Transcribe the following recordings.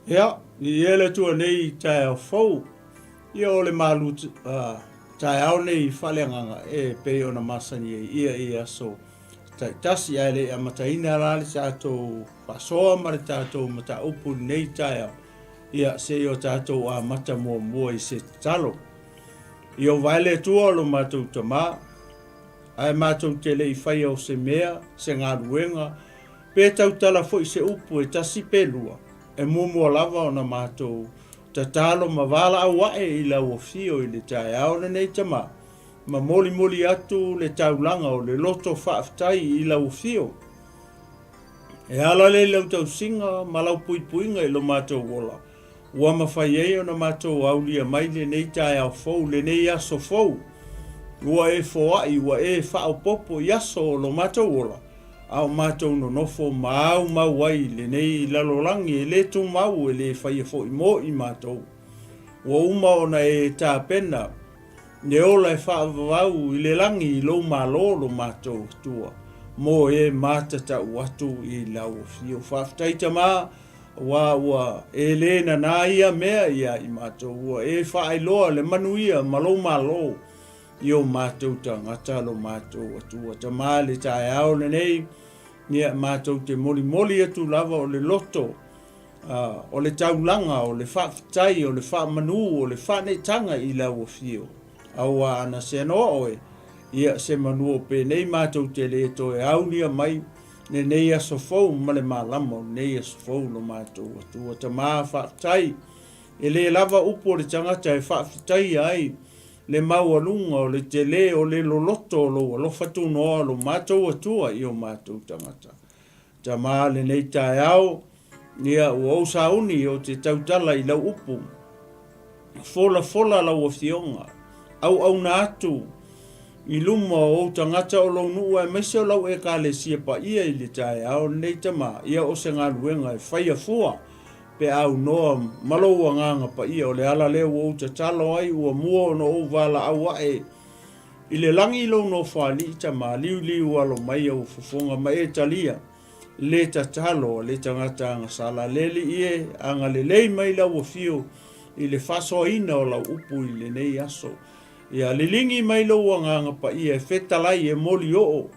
Ia, i ele tua nei tae fau. Ia ole malu tae au nei whaleanganga e pe ona masani e ia aso. Tai tasi aile a mataina rali tātou pasoa mara tātou mata upu nei tae au. Ia se o tātou a mata mua i se talo. Ia vaile tua lo mātou tamā. Ai mātou te lei whai au se mea, se ngā ruenga. Pe tau tala fo i se upu e tasi pelua. E mua lava o na mātou ta talo ma wala au wae i la uafio i le tae au na nei tama. Ma moli atu le taulanga o le loto whaaftai i la uafio. E ala le lau tau singa ma lau puipuinga i lo mātou wola. Ua mawhai e o na mātou aulia mai le nei tae au fau, le nei aso fau. Ua e foai, ua e whao popo i aso o lo mātou wola. Au mātou no nofo mau ai le nei lalolangi e le tō mau e le whaia fo i mo i mātou. Ua uma ona e tā pena, ne ola e whaavavau i le langi i lo malo lo mātou tua. Mo e mātata uatu i lau fio whaaftaita mā, ua e le na ia mea ia i mātou. Ua e whaailoa le manuia malo malo. Io mātou tangata lo mātou atua tamā le tae au le nei nia mātou te moli atu lava o le loto o le taulanga o le whaafitai o le whaamanu o le whanetanga i lau o fio aua ana se anoa oe ia se manu o pe nei mātou te le to e au nia mai ne nei aso fau ma le malamo nei aso fau lo mātou atua tamā whaafitai e le lava upo o le tangata e whaafitai ai le maualunga o le tele o le loloto o lo fatunoa lo mātou atua i o mātou tangata. Ta mā le nei tae au, nia ua o sauni o te tautala i lau upu. Fola lau o fionga, au na atu, i luma o tangata o lau nua e meise o lau e ka le sia pa ia i le tae au nei tama, ia o se ngā luenga e whaia fua. Pe au noa malo nganga pa ia o le ala leo o te talo ai ua mua no o wala au ae. I le langi lo no whali ta ma liu alo mai au fufonga mai e talia. Le ta talo le tangata anga sala leli ie anga le lei mai la ua fio i le faso ina o la upu i le nei aso. Ia le lingi mai lo nganga pa ia e fetalai e moli o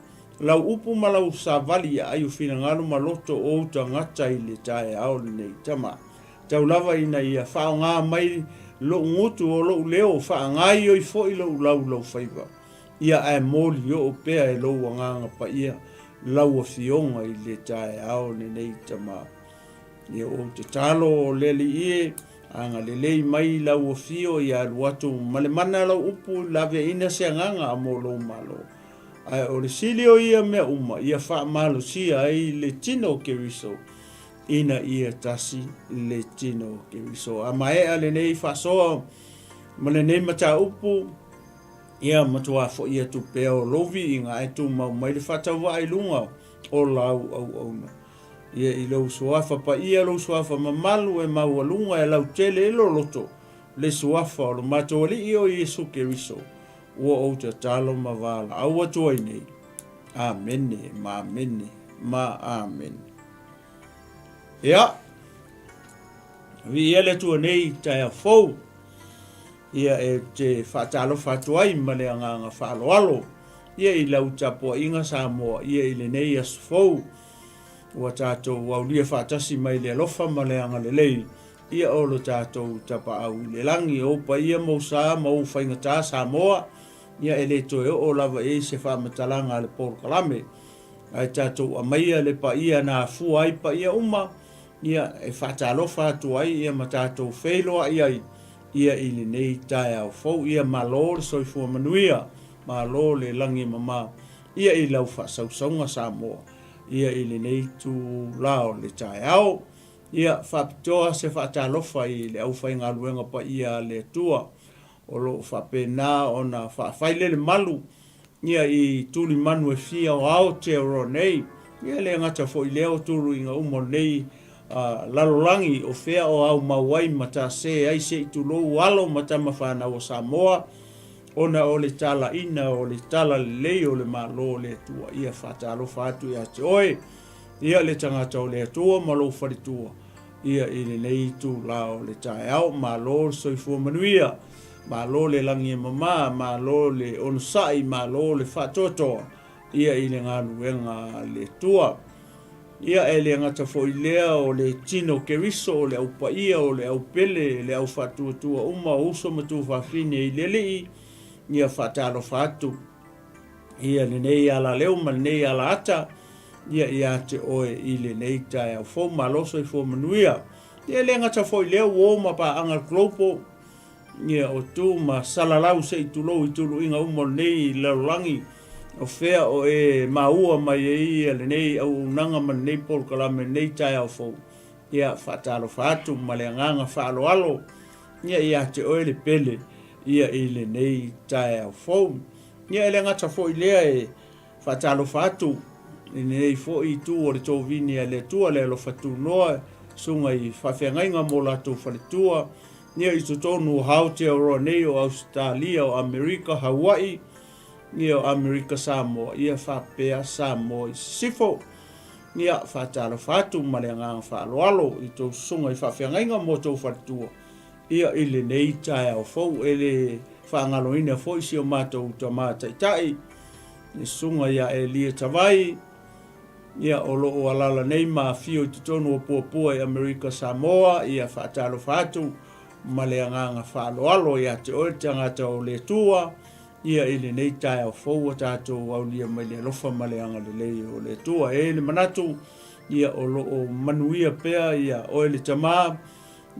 lau upu ma lau savali a ayu fina ngalo maloto o tangata i le tae au nei tama. Tau lava ina ia whao ngā mai lo ngutu o lo leo wha ngai o i fo i lo lau whaiva. Ia e moli o pea e lo nganga pa ia lau a fionga i le tae au nei tama. Ia o te talo o leli ie anga lelei mai lau a fio ia luatu malemana lau upu lave ina se nganga a mo lo malo. Ai o le silio ia mea uma, ia wha malo sia ai le tino ke riso. Ina ia tasi le tino ke riso. A mae a le nei wha soa, ma le nei mata upu, ia matua fo ia tu peo lovi inga e tu mau mai le whatawa ai lunga o lau au na. Ia i lau suafa pa ia lau suafa mamalu e mau alunga e lau tele e lo loto. Le suafa o lo matua li i o Iesu ke riso. Ua o te talo ma wala. Aua tua nei. Amene, ma amen. Ia. Vi ele tua nei tae fau. Ia e te whatalo whatuai ma le anganga whaloalo. Ia i lau tapoa inga Samoa. Ia i le nei as fau. Ua tātou waulia whatasi mai le alofa ma le anga le lei. Ia o lo tātou tapa au le langi o pa ia mau sa mau whaingata Samoa. Ia e le toe o lava e se whamatalanga le Paul Kalame. Ai tātou a maia le pa ia nā fua ai pa ia uma. Ia e whatalofa atu ai ia ma tātou wheloa ai. Ia i le nei tae au fau. Ia malo le soifua manuia. Malo le langi mama. Ia i lau whasausaunga Samoa. Ia i le nei tu lao le tae au. Ia whapitoa se whatalofa i le au whainga luenga pa ia le tua. O lo whapena o na whaile le malu. Ia i tuli manu e fia o ao te oro nei. Ia le ngata fo i leo tulu inga umo nei lalolangi o fea o au mawai mata se ai se i tulo walo mata mawhana o Samoa. Ona o le tala ina o le tala lei o le malo le tua. Ia whatalo whatu ia te oe. Ia le tangata o le tua malo wharitua. ia i le nei tu lao le TAEAO MALØ soifua manuia MALØ le langi mama MALØ le onsai MALØ le whatotoa ia i le ngaluenga le tua ia e le ngata foi lea o le tino keriso o le au paia o le au pele le au whatuatua uma uso matu whawhine i lelei ia whatalo whatu ia le nei ala leo ma nei ala ata ia te oe i le nei TAEAO fo MALØ soifua manuia ia le ngata foi lea uo ma pa anga klopo ia o tu ma salalau se i tulo inga umo nei laulangi o fea o e maua mai e ia le nei au nanga man nei pol kalame nei TAEAO fo ia whatalo whatu ma le nganga whaalo alo ia te oe le pele ia i le nei TAEAO fo ia le ngata fo i lea e whatalo whatu i nei fo i tu o le tōvini le tua le alo whatu noa sunga i whawhengainga mo lato whaletua ia i tutonu Aotearoa nei o Australia o Amerika Hawaii ia o Amerika Samoa ia whapea Samoa i sifo ia whatalo whatu ma le ngang whaaloalo i tō sunga i whawhengainga mo tō whaletua ia i le nei TAEAO fo e le whaangaloina fo i si o mātou tamātai tai i sunga ia e lia tawai ia o loo alala nei ma fio i tutonu o puapua i Amerika Samoa ia whatalo whatu ma le nganga whaaloalo ia te oe tangata o le tua ia i le nei TAEAO fo tātou au lia mai le lofa ma le anga le lei o le tua e le manatu ia o loo manuia pea ia oe le tamā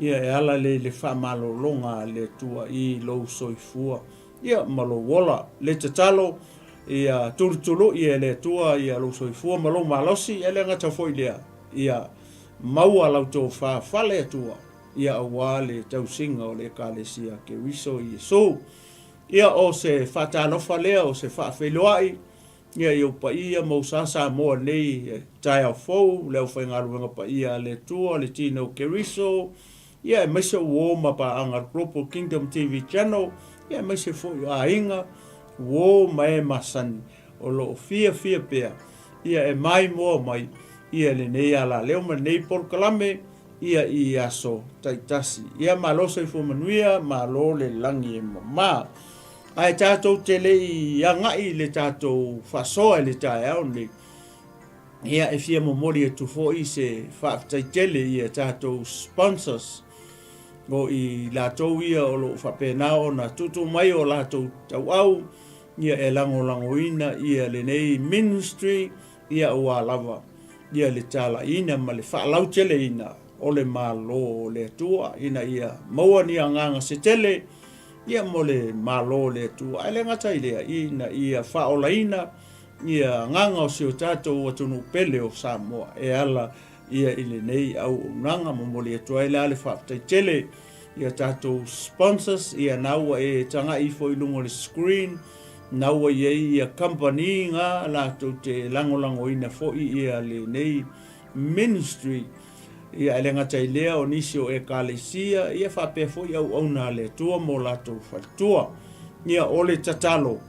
ia e ala le whamalolonga le tua i lou soifua ia malo wola le tatalo ia turutulu ia le tua ia lou soifua malo malosi e le ngata foi lea ia maua lau tō whawhale tua ia awa le tausinga o le kalesia ke wiso i so ia o se whatalofa lea o se whawheloai ia i upa ia mausasa moa nei TAEAO fo leo whaingaruenga pa ia le tua le tino ke wiso ia e maise uo ma pa anga Global Kingdom TV channel ia e maise fo a inga uo mai masani o lo fia pea ia e mai moa mai ia le nei ala leo ma nei por kalame ia i aso taitasi ia MALØ soifua manuia MALØ le langi e mama ai tātou te lei angai le tātou whasoa le TAEAO nei ia e fia momori e tufo i se whaaftaitele ia tātou sponsors o i lātou ia o lo whapenao na tutu mai o lātou tau au ia e langoina ia le nei ministry ia ua lava ia le tala ina ma le whaalau tele ina o le MALØ le tua ina ia maua ni anganga se tele ia mo le MALØ le tua ai le ngata ilea ina ia whaola ina ia nganga o sio tātou o tunu pele o Samoa e ala ia ile nei au nanga momoli e tua ile ale whaptai tele ia tātou sponsors ia naua e tanga i fo ilungo le screen naua ia company nga lātou te langolango ina fo ia le nei ministry ia ele ngata ilea o nisi o e kalesia ia whape fo i au auna le tua mo lātou whatua ia ole tatalo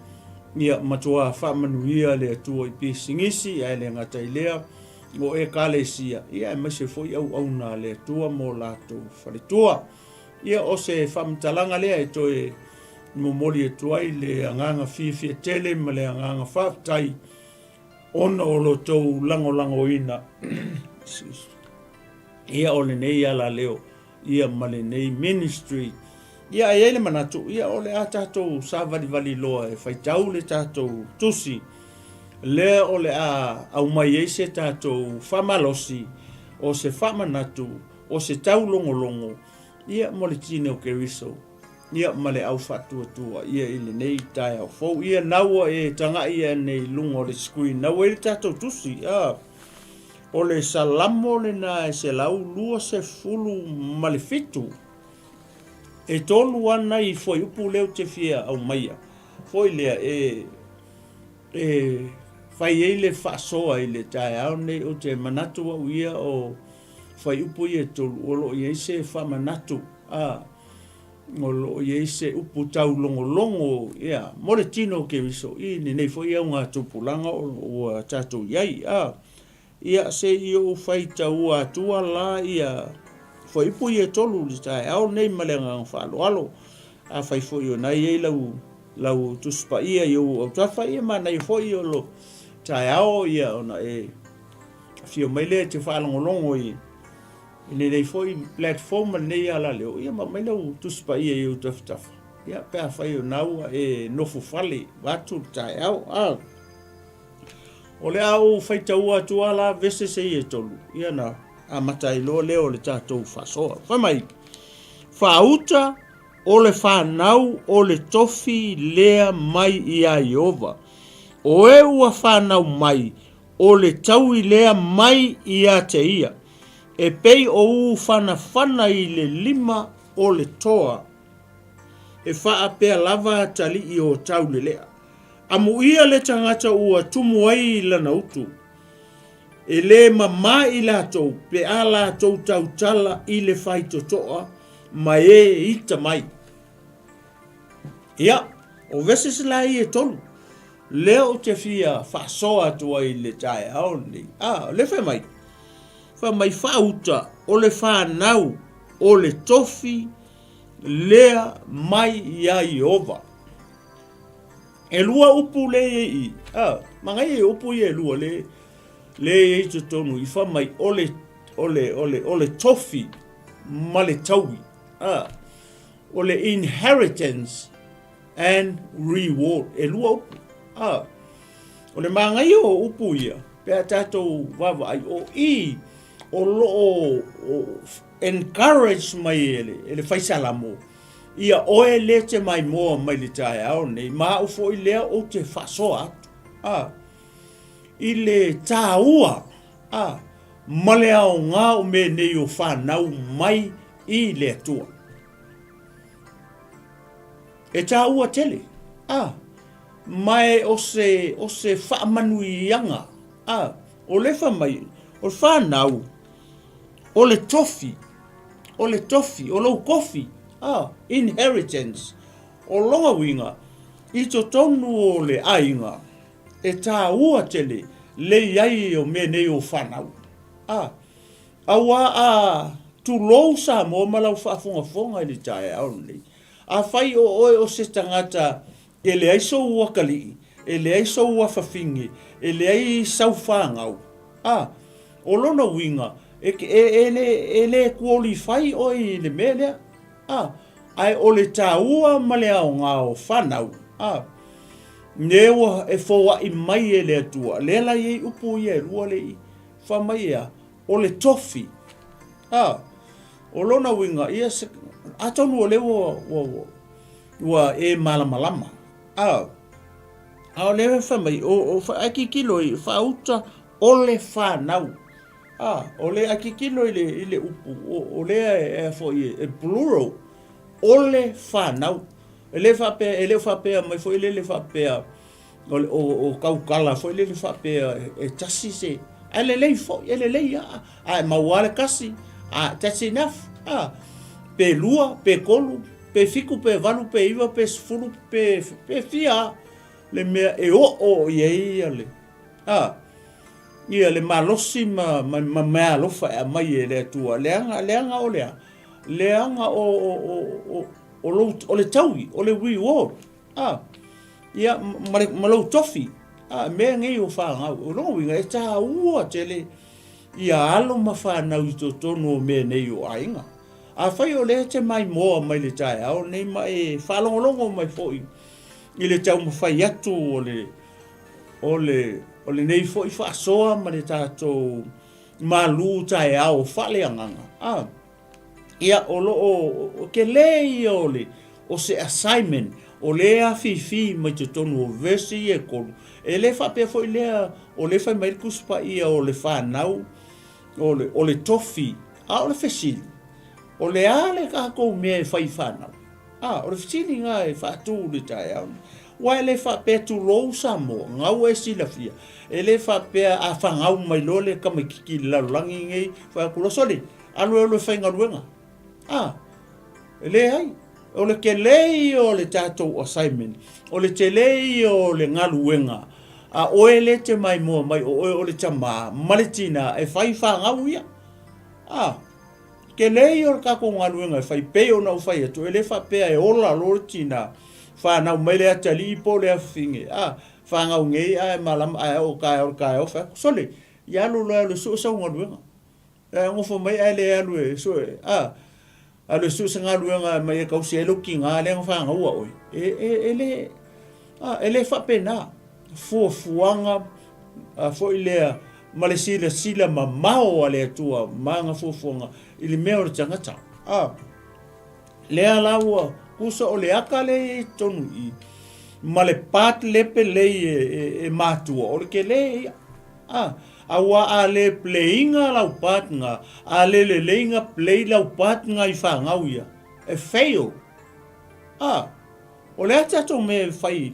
ia matua whamanuia le tua i pisingisi ia ele ngata ilea o e kalesia ia e mase fo i au auna le tua mo lātou whalitua ia o se whamtalanga lea e toe momoli e tuai le anganga fifia tele ma le anganga whaptai ona o lo tau lango ina ia o le nei ala leo ia ma le nei ministry ia e ele manatu ia o le a tātou sa vali loa e whaitau le tātou tusi le o le a au mai e se tātou whamalosi o se whamanatu o se tau longo ia mo le tine o keriso ia ma le au whatuatua ia ile nei TAEAO fo ia naua e tanga ia nei lungo le screen naua e le tātou tusi o le Salamo le na e se lau lua se fulu ma le fitu e tolu ana i foi upu leo te fia au maia foi lea fai e le whasoa i le TAEAO nei o te manatu au ia o fai upu i e tolu o lo i e se wha manatu o lo i e se upu tau longo ia mo le tino ke wiso i ni nei foi au ngā tupulanga o tātou iai ia se i o fai tau atua la ia foi pu ye tolu li TAEAO nei malenga whaaloalo a fai foi o nai e lau tuspa ia i o tafa ia mana i foi o lo TAEAO ia ona e fio mai le te whaalongolongo i nei foi platform nei ala leo ia mai lau tuspa ia i o tafa ia pea fai o naua e nofu fale watu TAEAO o le au fai taua tua la vese se i e tolu ia na a matai lo leo le tātou whasoa. Whamai, whauta o le whanau o le tofi lea mai i a Iova. O e ua whanau mai o le taui lea mai i a te ia. E pei o u whana i le 5 o le toa. E wha pea lava tali i o tau le lea. Amu ia le tangata ua tumu ai i lana utu. E le mama i lātou, pe a lātou tau tala i le whai totoa, ma e ita mai. Ia, o vese se lai e tolu, leo te fia whasoa tua i le TAEAO ni. Le whamai. Whamai whauta o le whanau o le tofi lea mai i a Iova. E lua upu le e i. Mangai e upu i e lua le e te tonu i whamai ole tofi ma le taui. O le inheritance and reward. E lua upu. O le mangai o upu ia. Pea tātou wawa ai o i o lo encourage mai ele fai salamo. Ia oe le te mai moa mai le TAEAO nei. Ma ufo i lea o te whasoa atu. I le tāua, ma le ao ngā o me nei o whanau mai i le atua. E tāua tele, mai o se whaamanuianga, o le whamai, o le whanau, o le tofi, o lo kofi, inheritance, o longa winga, i to tonu o le ainga, e tāua tele, le iai o me nei o whanau. Awa tu lou sa mo malau whaafonga i le TAEAO nei. A whai o oe o se tangata, e le ai so ua kali, e le ai so ua whawhingi, e le ai sau whangau. O lona winga, e le qualify o i le melea. Ai o le tāua ma le ao ngā o whanau. Newa e fōa i mai e le atua. Lela i upu i e rua le i. Whamai ea. O le tofi. O lona winga. Atonu o le ua e malamalama. O lewe whamai. O aki kilo i whauta o le whanau. O le aki kilo i le upu. O le e fo i e plural. O le whanau. Ele whapea mai foi le whapea o kaukala foi le whapea e tasi se ele lei foi ele lei a mawale kasi that's enough pe lua pe kolu pe fiku pe valu pe iwa pe sfulu pe fia le mea e o ye ale ia le malosi ma mea lofa mai ele tua leanga o leanga o le taui, o le reward. Ia, ma lau tofi. Mea ngei o whangau. O longa winga, e tā ua tele. Ia alo ma whanau i to tono o mea nei o ainga. A whai o le te mai moa mai le TAEAO, nei mai whalongolongo mai fōi. I le tau ma whai atu o le nei fōi whaasoa ma le tātou MALØ TAEAO FAALEAGAGA. Ia o ke lei o se assignment o le a fifi mai te tonu o vesi e kolu. E le whapea foi lea o le whai mai kuspa ia o le whanau o le tofi o le fesili. O le ale kako mea e whai whanau. O le fesili ngā e whatu le TAEAO. Wa le whapea tu lou sa mo ngau e sila fia. E le whapea a whangau mai lole kamakiki lalulangi ngei whakurosole. Alo le whaingaruenga. Le ai. O le ke lei o le tātou assignment. O le te lei o le ngaluenga. O e le te mai mua mai o le tama. Maletina e whai whangau ia. ke lei o ka ko ngaluenga fai pe o na fai to ele fa pe e ola lortina fa na mele atali po le afinge fa nga ngei malam o ka o fa sole ya lo lo so so ngaluenga ngo fo mai ele alu so ale su sanga luenga mai ka se lo kinga le fa nga o ele fa pena fo fuanga fo ile malesile sila mamao ale tua manga fo fonga ile meo tangata le alawa kuso ole akale tonu I male pat lepe le e matua o ke le awa ale playinga lau pat nga ale le leinga play lau pat nga I whangau ia e fail o le ata to me fai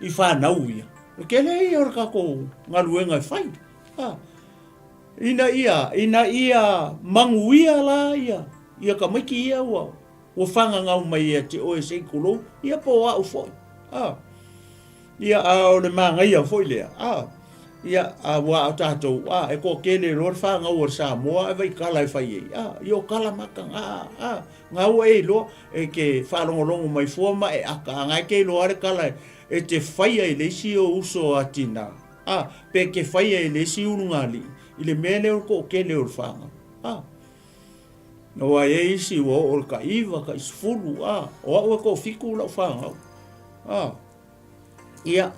I whanau ia ke le or ka ko ngaluenga fai ina ia manguia la ia ka miki ia wa o whanga ngau mai ia te oe se kulo ia po au foi ia o le manga ia foi lea ia wa tato e ko kele lor whanga o Samoa e vai kala e fai ia kala maka ngau e lo e ke whalongolongo mai fuama e aka ngai ke lo are kala e te fai e lesi o uso atina pe ke fai e lesi unungali ile mele o ko kele o whanga no ai isi o ka iwa ka isfulu o ko fiku la whanga ia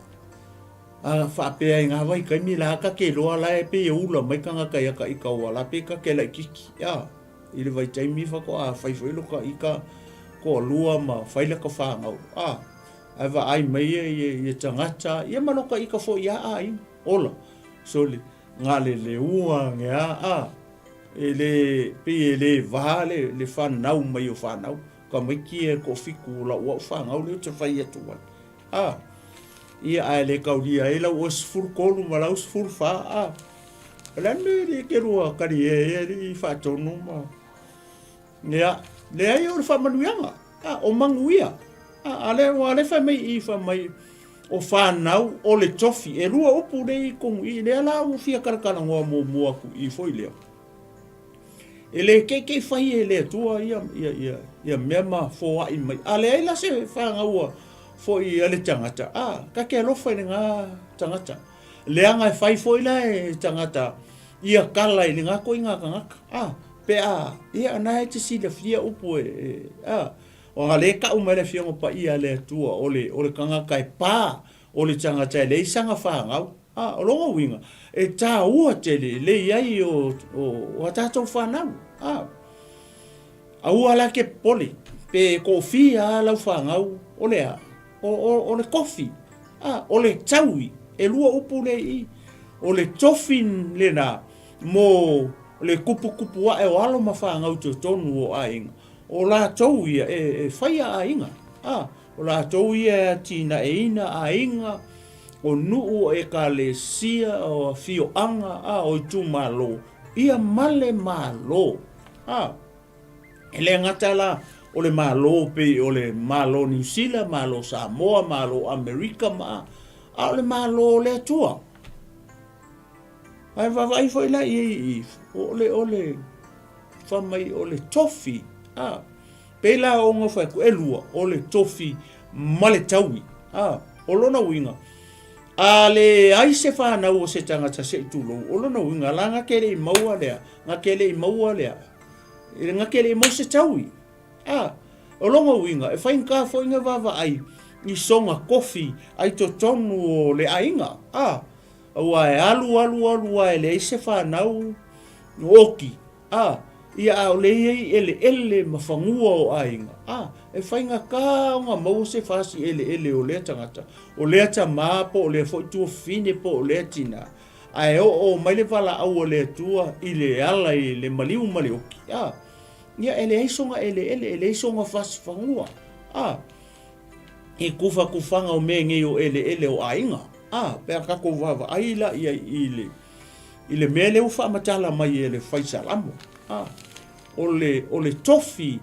fa pe nga vai ka mi la ka ke lo ala e pe ula mai ka ka ia ka ika wala pe ka ke la kiki ile vai tai mi fa ko fai foi lo ka ika ko lua ma fai la ka whanga ava ai mai e tangata ia manoka ika fo ia ai ola soli ngale le ua ngea ele pe ele vale le fanau mai o fanau ka mai ki e ko fiku la o fangau le te fai atu ia ai le kaulia e la os fur kolu ma la os fur fa la me ke rua kari e fa tonu ma ia le ai o fa manuanga o manguia ale fa mai I fa mai o fanau o le tofi e rua upu nei kong I le ala o fia karakana ngoa mo aku I foi leo ele ke fai ele tua ia mema fo ai mai ale ai la se fa ngaua fo I ale tangata ka ke lo fa nga tangata le anga fai foi la e tangata ia kala I nga ko inga ka pe ia na te si le fia upu o ngale ka umele fia ngo pa ia le tua ole kanga kai pa ole tangata le sanga fa ngau o longa winga e ta ua tele le ai o atato whanau ua la ke poli pe kofi la whangau o le kofi o le taui e lua upu le I o le tofin le na mo le kupu e o alo ma whangau te tonu o ainga o la tau ia e whaia ainga o la tau ia tina e ina ainga o nuu e ka le sia o fio anga o tu malo ia male malo ele ngata la o le malo pe o le malo New Zealand malo Samoa malo America o le malo le tua ai vai foi la I ole fa mai o le tofi pe la o ngo fa ku elua o le tofi male taui o lona winga ale ai se fa na o se tangata se tulo o lona winga la nga kele maua lea nga kele mo se taui o longa winga e fa inka fo inga vava ai I songa kofi ai to tonu o le ainga wa alu ai le se fa na o oki ia o le ele mafangua o ainga e whainga ka o ngā mau se whasi ele o lea tangata o lea ta māpo o lea fo tua fine po o lea tina ai o mai le wala au o lea tua I le ala I le maliu oki ia ele songa whasi whangua e kufa kufanga o menge o ele o ainga pēr kako wawa aila ia I le mele u whamatala mai ele whai Salamo o le tofi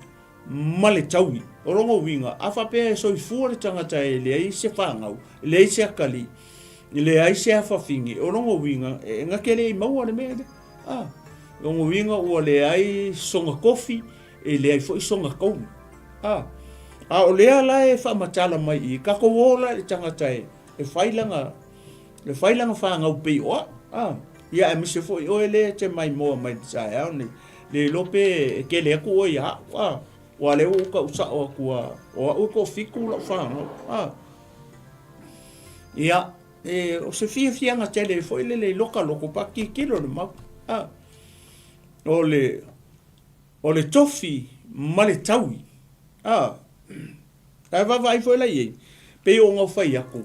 male taui o rongo winga afa pe so I fuare tangata le ai se whangau le ai se akali le ai se afa fingi o rongo winga nga kele I maua le mele Longo winga ua le ai songa kofi e le ai foi songa kou. A o lea la e whaamatala mai I kako wola e tangata e whailanga whaangau pei oa. Ia e mise foi o e le te mai moa mai TAEAO ni. Le lope e ke le aku o ia. Wa le uka usa o kua o uka o fiku la whaangau. Ia o se fianga tele foi le loka loko pa ki kilo le mau. O le tofi ma le taui. Ai vai foi la ye. Pe o ngau fai aku.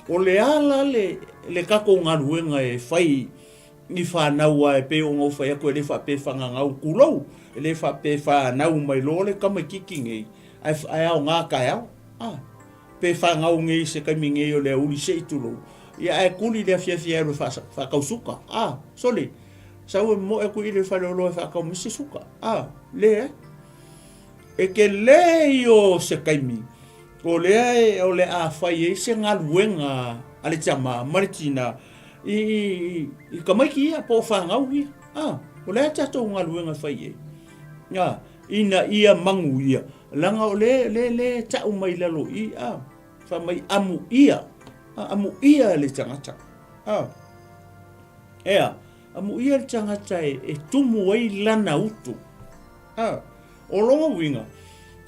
O le ala le kako ngaruenga e fai ni whanau e pe o ngau fai aku e le wha pe whangangau kulou. E le wha pe whanau mai lo le kama kiki ngei. Ai au ngā kai au. Pe whangau ngei se kaimi ngei o le uri se itulou. Ia e kuli le fia le whakausuka. Sole. Sau e mo e kui le whalolo e whakau misi suka. Le e ke le o se kaimi. O le a whai e se ngā luenga ale tama maritina I kamaiki ia po whangau ia. O le a tato ngā luenga whai e. Ina ia mangu ia. Langa o le tau mai lalo I. Wha mai amu ia. Amu ia le tangata. Amu ia le tangata e tumu ai lana utu. O longa winga.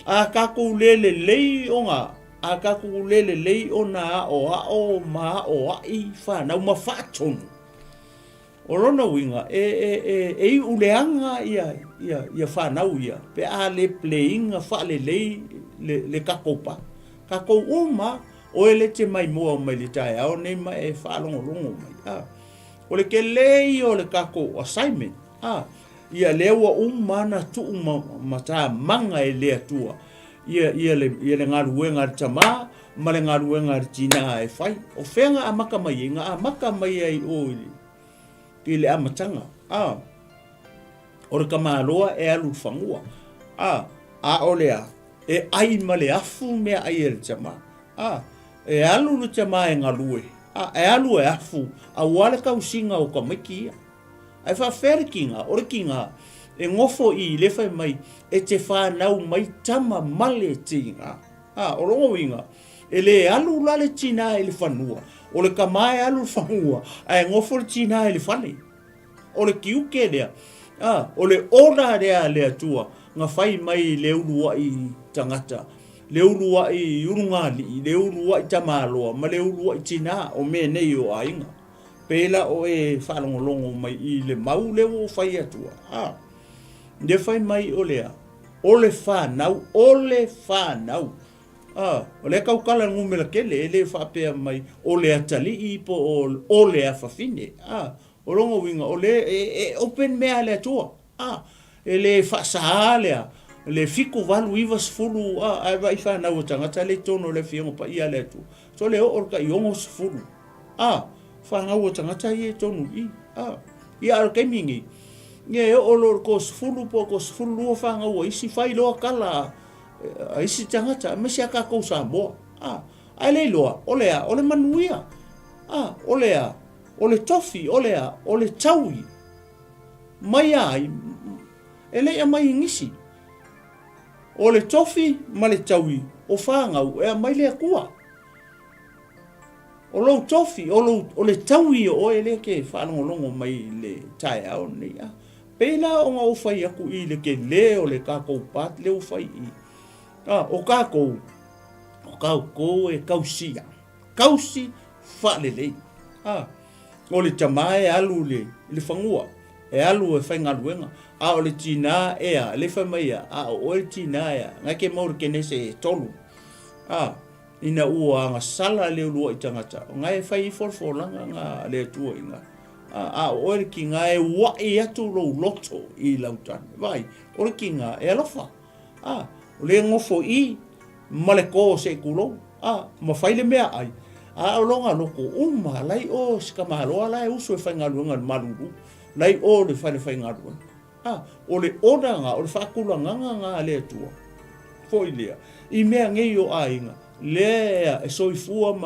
A kako lele lei o ngā. A kako lele lei o na o ma o ai whanau ma whaatonu. O rona winga. E uleanga ia whanau ia. Pe a le playinga whaale lei le kakopa. Kako uma o ele te mai moa mai le TAEAO nei mai e whaalongolongo mai. O le ke lei o le kako assignment. Ia lewa umana tu mata manga e lea tua. Ia le ngaruenga tama, ma le ngaruenga tina e fai. O whenga amaka mai inga, amaka mai ai o I le amatanga. O le kamaloa e alu whangua. O lea, e ai ma le afu mea ai e le tama. E alu le tama e ngalue. E alu e afu, a wale kausinga o kamiki ia. Ai whawhere kinga, ore kinga, e ngofo I le whai mai, e te whanau mai tama male tinga. O rongo winga, e le alu la le tina e le whanua, o le kamae alu whanua, e ngofo le tina e le whane. O le kiuke lea, o le ora rea lea tua, ngā whai mai le urua I tangata, le urua I urungali, le urua I tamaloa, ma le urua I tina o me nei o ainga. Pela o e whalongolongo mai I le mau leo o whai atua. Le whai mai o lea. O le whanau. O le kaukala ngumela kele e le whapea mai o le atali I po o le awhawhine. O longo winga o le e open mea le atua. E le whasaha lea. Le fiku walu iwa sfulu. Ai wai whanau o tangata le tono le whiango pa ia le atua. So le o orka iongo sfulu. Whangau o tangata I e tonu I. Ia ar keimingi. Nge o lor ko sfulu po ko sfulu lua whangau o isi whai loa kala. Isi tangata. Mesi a kako Samoa. Ai le loa. O le manuia. O lea. O le tofi. O lea. O le taui. Mai ai. E lea mai ngisi. O le tofi ma le taui. O whangau. E mai lea kua. O lo tofi, o le taui o ele ke whanongolongo mai le TAEAO nei. Pena o ngā uwhai aku I le ke le o le kākou pat le uwhai I. O kākou e kausia. Kausi whalelei. O le tamae alu le whangua. E alu e whai ngaruenga. O le tina ea, le whamaia. O le tina ea. Ngai ke mauri ke nese e tolu. Ina ua nga sala le lua I tangata. Ngai whai I forfolanga ngā le tua inga. Ore ki ngā e wai atu rou loto I lautane. Vai, ore ki ngā e alofa. O le ngofo I maleko se kulo. Ma whai le mea ai. O longa loko uma lai o sikamaloa lai usu e whai ngaruanga maruru. Lai o le whai ngaruanga. O le oranga, o le whakulanga ngā le tua. Foi lea. I mea ngei o a inga. Lea e soifua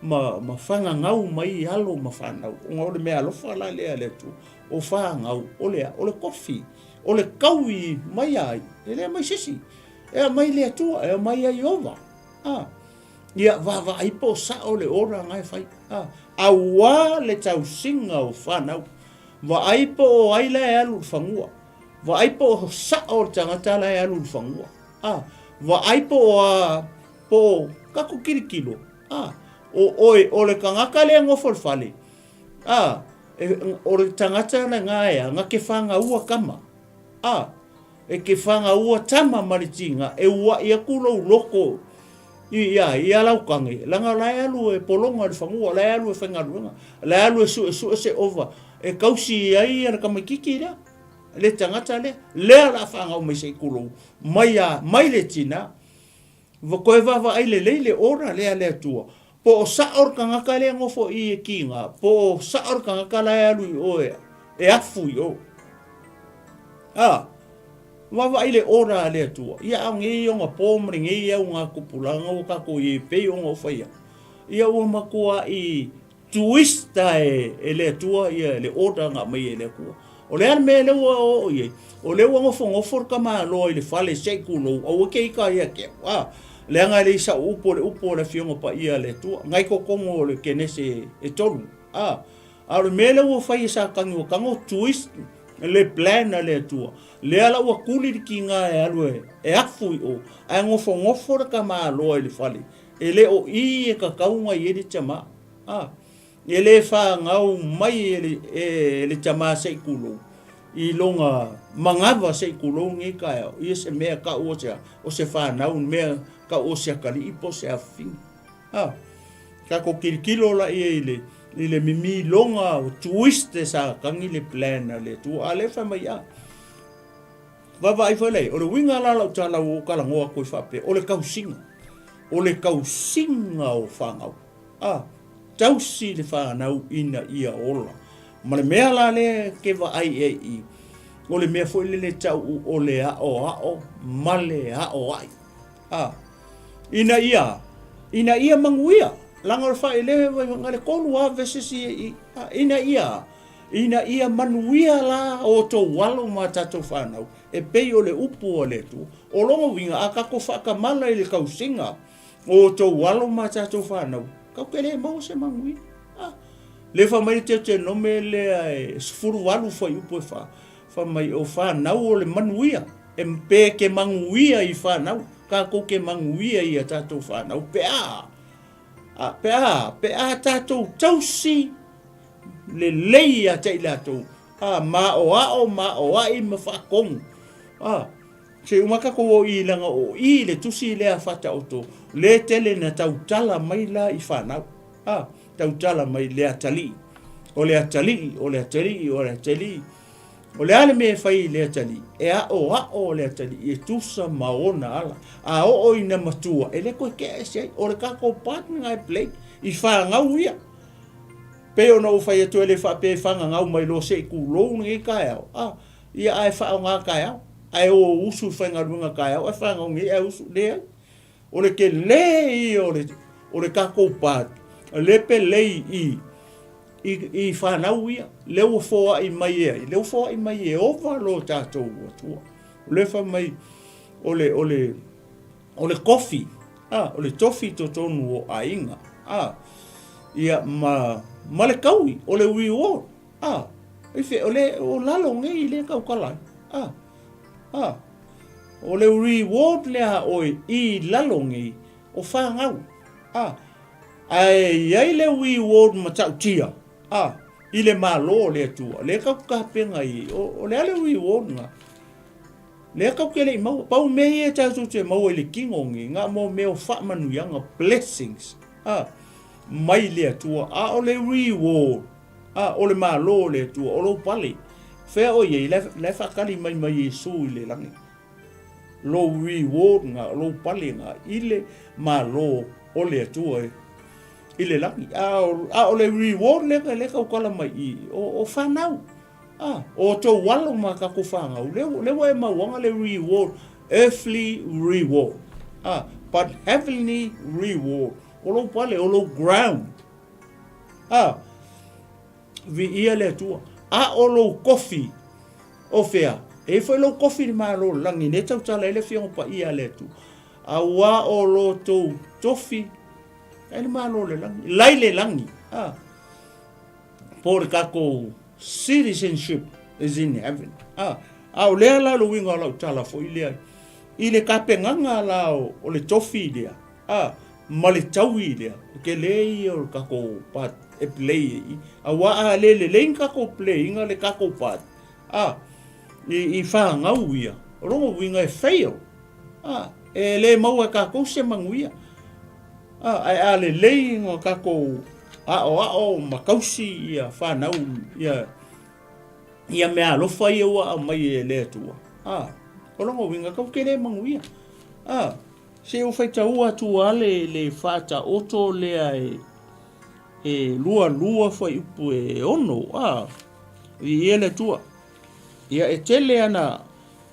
ma whangangau mai alo ma whanau. O ngā ore mea alofa la lea le tu. o whāngau, o le kofi, o le kaui mai ai, e lea mai sisi, e mai lea tua, e mai ai ova. Ia wa ai po sa o le ora ngai whai. A wā le tau singa o whanau, wa ai po o ai le alu whangua, wa ai po o sa o tangata le alu whangua. Wa ai po po kako kirikilo. O le kangaka le ngofol fale. O le tangata le ngaia, nga ke whanga ua kama. E ke whanga ua tama maritinga, e ua ia kulo loko. Ia lau kange. Langa lai alu e polonga le whangua, lai alu e whangaruanga. Lai alu e su se ova. E kausi ai ana kamakiki rea. Le tangata le. Lea la whanga o mai se kulo. Mai le tina. Koe wawa ai le leile ora lea tua. Po o saor kangaka le ngofo i e kinga. Po o saor kangaka lai alu i oe. E afu i o. Wawa ile ora le tua. Ia au ngi o nga pomre ngi au nga kupulanga o kako i pe o nga whaia. Ia o makua i tuista e le tua ia le ora nga mai e le kua. O le me le o ye. O le ngofo kama lo i le fale sekulo o ke ka ia ke. Le anga le sa upo le fionga pa ia le tua. Ngai ko kongo le kenese e tolu. A le me le o whaia sa kango twist le plan le tua. Le ala ua kuli ki ngā e alue e afu i o. A ngofo ka maa loa i le fale. E le o i e ka kaunga i e le tama. E le wha ngau mai e le tama se kulo. I longa mangava se kulo ngi ka eo. I se mea ka o se whanau mea ka o se akali ipo se awhing. Ka ko kirikilo la i le mimi longa o twiste sa kangi le plan le tu ale fa mai a. Wawa ai whalei, o le winga lala o tala o kalangoa koe whape, o le kausinga. O le kausinga o whangau. Tausi le whanau ina ia ola. Ma le mea la le ke wa ai e i. O le mea fwoi le tau o le ao, ma le ao ai. Ina ia manguia. Langa o whae le ngale konu a vesesi i. Ina ia manuia la o to walo ma tato whanau. E pei o le upu o le tu. O longa winga a kako whakamala i le kausinga. O to walo ma tato whanau. Kau kele mau se mangui. Le whamai te nome le sfuru walu whai upu e wha. Whamai o whanau o le manuia. E mpe ke manguia i whanau. Kako ke manguia i a tato whanau. Pea tato tausi. Le leia te ilato. Ma o ai ma whakong. Se umaka ko o i langa o i le tusi le a whata oto. Le tele na tautala mai la i whanau. Tautala mai le atali. O le atali. O le ale me whai le atali. E o le atali. E tusa maona ala. A o ina matua. E le koe ke se. O le kako pati ngai play. I whangau ia. Pe ona o whai atu ele whape whanga ngau mai lo se ku lou ngi kai au. Ia ai whao ngā kai au. Ai o usu whainga runga kai au. Ai whanga ngi ai usu lea. O le ke lei o le kako pati. Le pe lei i whanau ia. Leo fōa i mai ea. Leo fōa i mai e ova lo tātou atua. Le wha mai o le kofi. O le tofi to tonu o ainga. Ia ma le kaui, o le reward. O lalo ngai le kau kalai. O le reward lea oi i lalo ngai o whangau. Ai le reward ma tau tia. I le malo le tua. Le kau kapenga i. O le ale reward nga. Le kau ke le mau. Pau mei e tau te mau e le kingongi. Nga mo meo whamanuianga blessings. Mai le tua o le reward o le malo le tua o lo pali fe o ye le fakali mai Yesu le langi lo reward nga lo pali nga ile malo o le tua ile langi o le reward le ka kala mai o fanau o to walo ma ka ko fanga le wa ma wanga le reward earthly reward but heavenly reward o lo pale, o lo ground. Vi ia le tua. a o lo kofi o fea e foi lo kofi ni malo langi ne tau tala ele fionga pa ia le tu a wa o lo to tofi ele malo le langi lai le langi por kako citizenship is in heaven a o le la lo winga la tala fo ile kapenganga la o le tofi dia male taui dia ke le o kako pat e play a wa le kako play inga le kako pat i fa ngauia rongo winga e fail e le mau ka ko se manguia ai le ngo kako o makausi ia fa nau ia me alo fa ia mai le tua rongo winga ka ke le manguia se o fai taua tu ale le fata oto le ai e lua foi upu e ono i ele tua ia e tele ana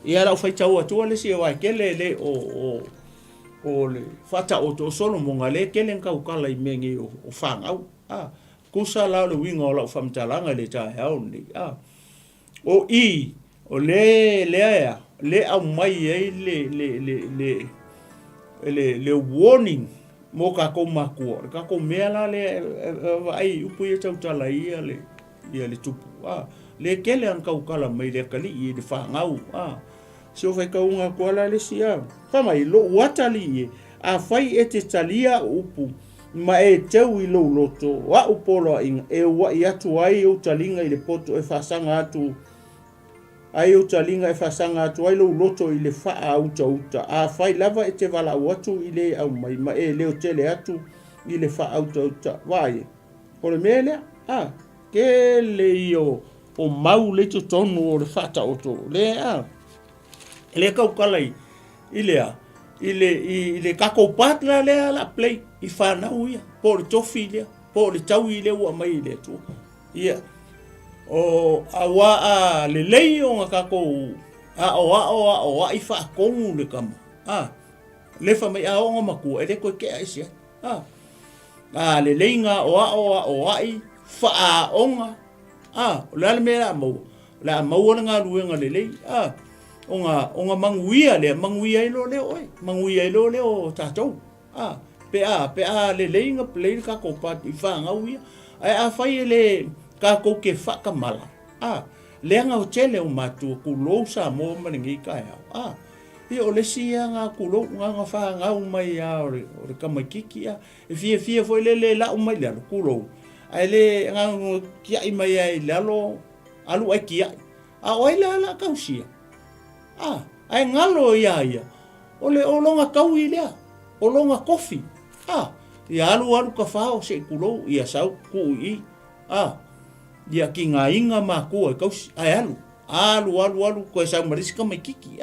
ia la fai taua tu ale se wa kele le o le fata oto solo monga le kele ka ukala i mengi o fanga kusa la le winga o la famtalanga le TAEAO ni o i o le au mai ai le warning mo ka ko makua ka ko mela le ai upu ia tau tala ia le tupu le kele an ka ukala mai le kali i de fa ngau so fai ka unga ko la le sia fa mai lo watali a fai e te talia upu ma e tau i lo loto wa upolo e wa ia tu ai o talinga i le poto e fa sanga atu ai o talinga e fasanga atu ai lo loto i le faa uta a fai lava e te vala watu i le au mai ma e leo tele atu i le faa uta vai o le mele ke le io o mau le to tonu o le fata oto le kau kalai i le kako patla le la play i fana uia po le tofilia po le tau i le ua mai le tu o awa le leio nga kako o i fa kongu le kama le fa mai o nga maku e le ko ke aisia le leinga o ai fa onga le mera mo la mo nga luenga le lei onga manguia ilo le oi manguia ilo le o tatou pe le leinga play kako pat i fa nga uia ai a fai le ka ko ke fa ka mala le nga o tele o matu ku lo sa mo mangi ka i o le sia nga ku lo nga fa nga o mai o le ka mai kiki e fie foi le la o mai le ku lo ai le nga ki ai mai ai lalo alu ai ki o ai la ka usia ai ngalo ia o le o longa kau i le o longa kofi ia alu ka fa o se ku lo ia sau ku i dia ki nga inga ma ko kaus ai alu ko sa mariska mai kiki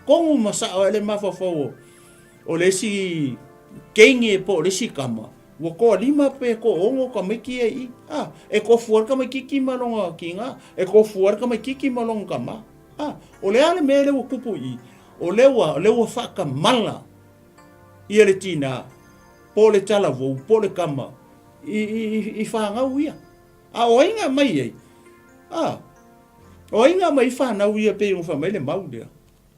kongu masa ele mafafo o le si kenge po le si kama wo ko lima pe ko ongo ka mai ki e ko fuar ka mai kiki malonga kinga e ko fuar ka mai kiki malonga kama o le ale mele wo kupu o le wa fa ka mala i le tina po le tala vo po le kama i fa nga uia o inga mai o inga mai fa na uia pe un fa mai le mau dia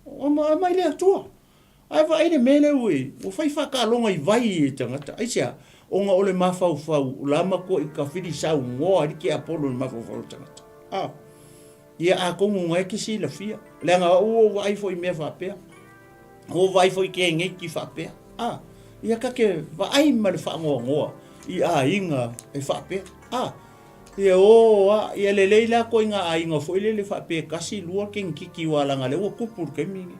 o mai le tua ai va ine mele ui o fai fa ka longa i vai tangata ai sia o nga ole mafau lama ko i ka fili sa ngo ari ki apolo mafau tangata ia a ko ngai ki si la fia le nga o vai foi me fa pe o vai foi ke ngai ki fa pe ia ka ke va ai mal fa ngo i inga e fa pe ia ia le leila ko inga inga foi le fa pe kasi lua ken kiki wala nga le o kupur ke mingi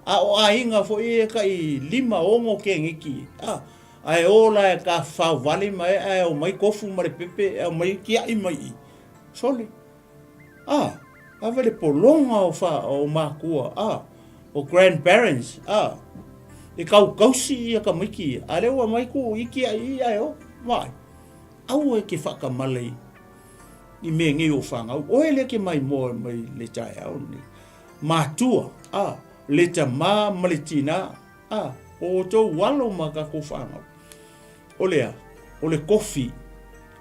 o inga foi ka i lima ongo ken iki ai ola ka fa vale mai o mai kofu mare pepe mai ki ai mai sole ave le polonga o fa o makua o grandparents e kausi ia ka miki ale wa mai ku iki ai o vai au e ke faka malai i me ngi o fanga o ele ke mai mo mai le TAEAO ni matua le tama malitina o to walo maka ko fanga o le kofi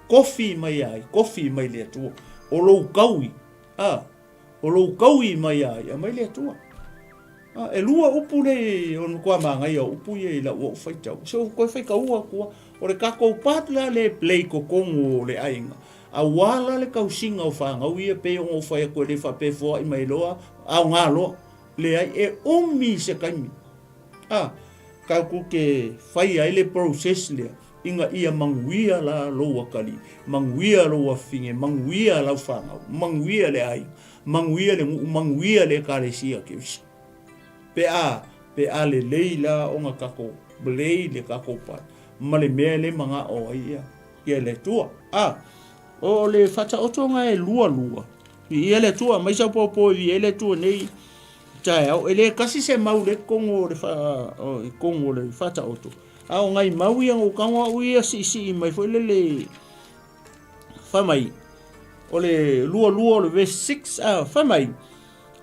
kofi mai ai, kofi mai le tua. O lou kaui, o lou kaui mai ai, mai le tua. E lua upu le, o kua mangai o upu ye la ua ufai tau. So koe fai kaua kua, o le kako patla le play ko kongo le ainga. A wala le kausinga o whangau ia pe o whai a koe le whape fua i mai loa, au ngā loa. Le ai e omi se kaimi. Kau ku ke whai ai le process lea. Inga ia manguia la loa kali, manguia loa finge, manguia lau whangau, manguia le ai, manguia le ngu, manguia le karesia ke usi. Pe a le leila o ngā kako, blei le kako pat, ma le mea le mga o ia le tua. O le whata otonga e lua. Ia le tua, mai sa popo i le tua nei, TAEAO, ele kasi se mau le kongo le whata oto. Ao ngai mau ia o kawa uia si mai foi le whamai. O le lua o le verse 6 whamai.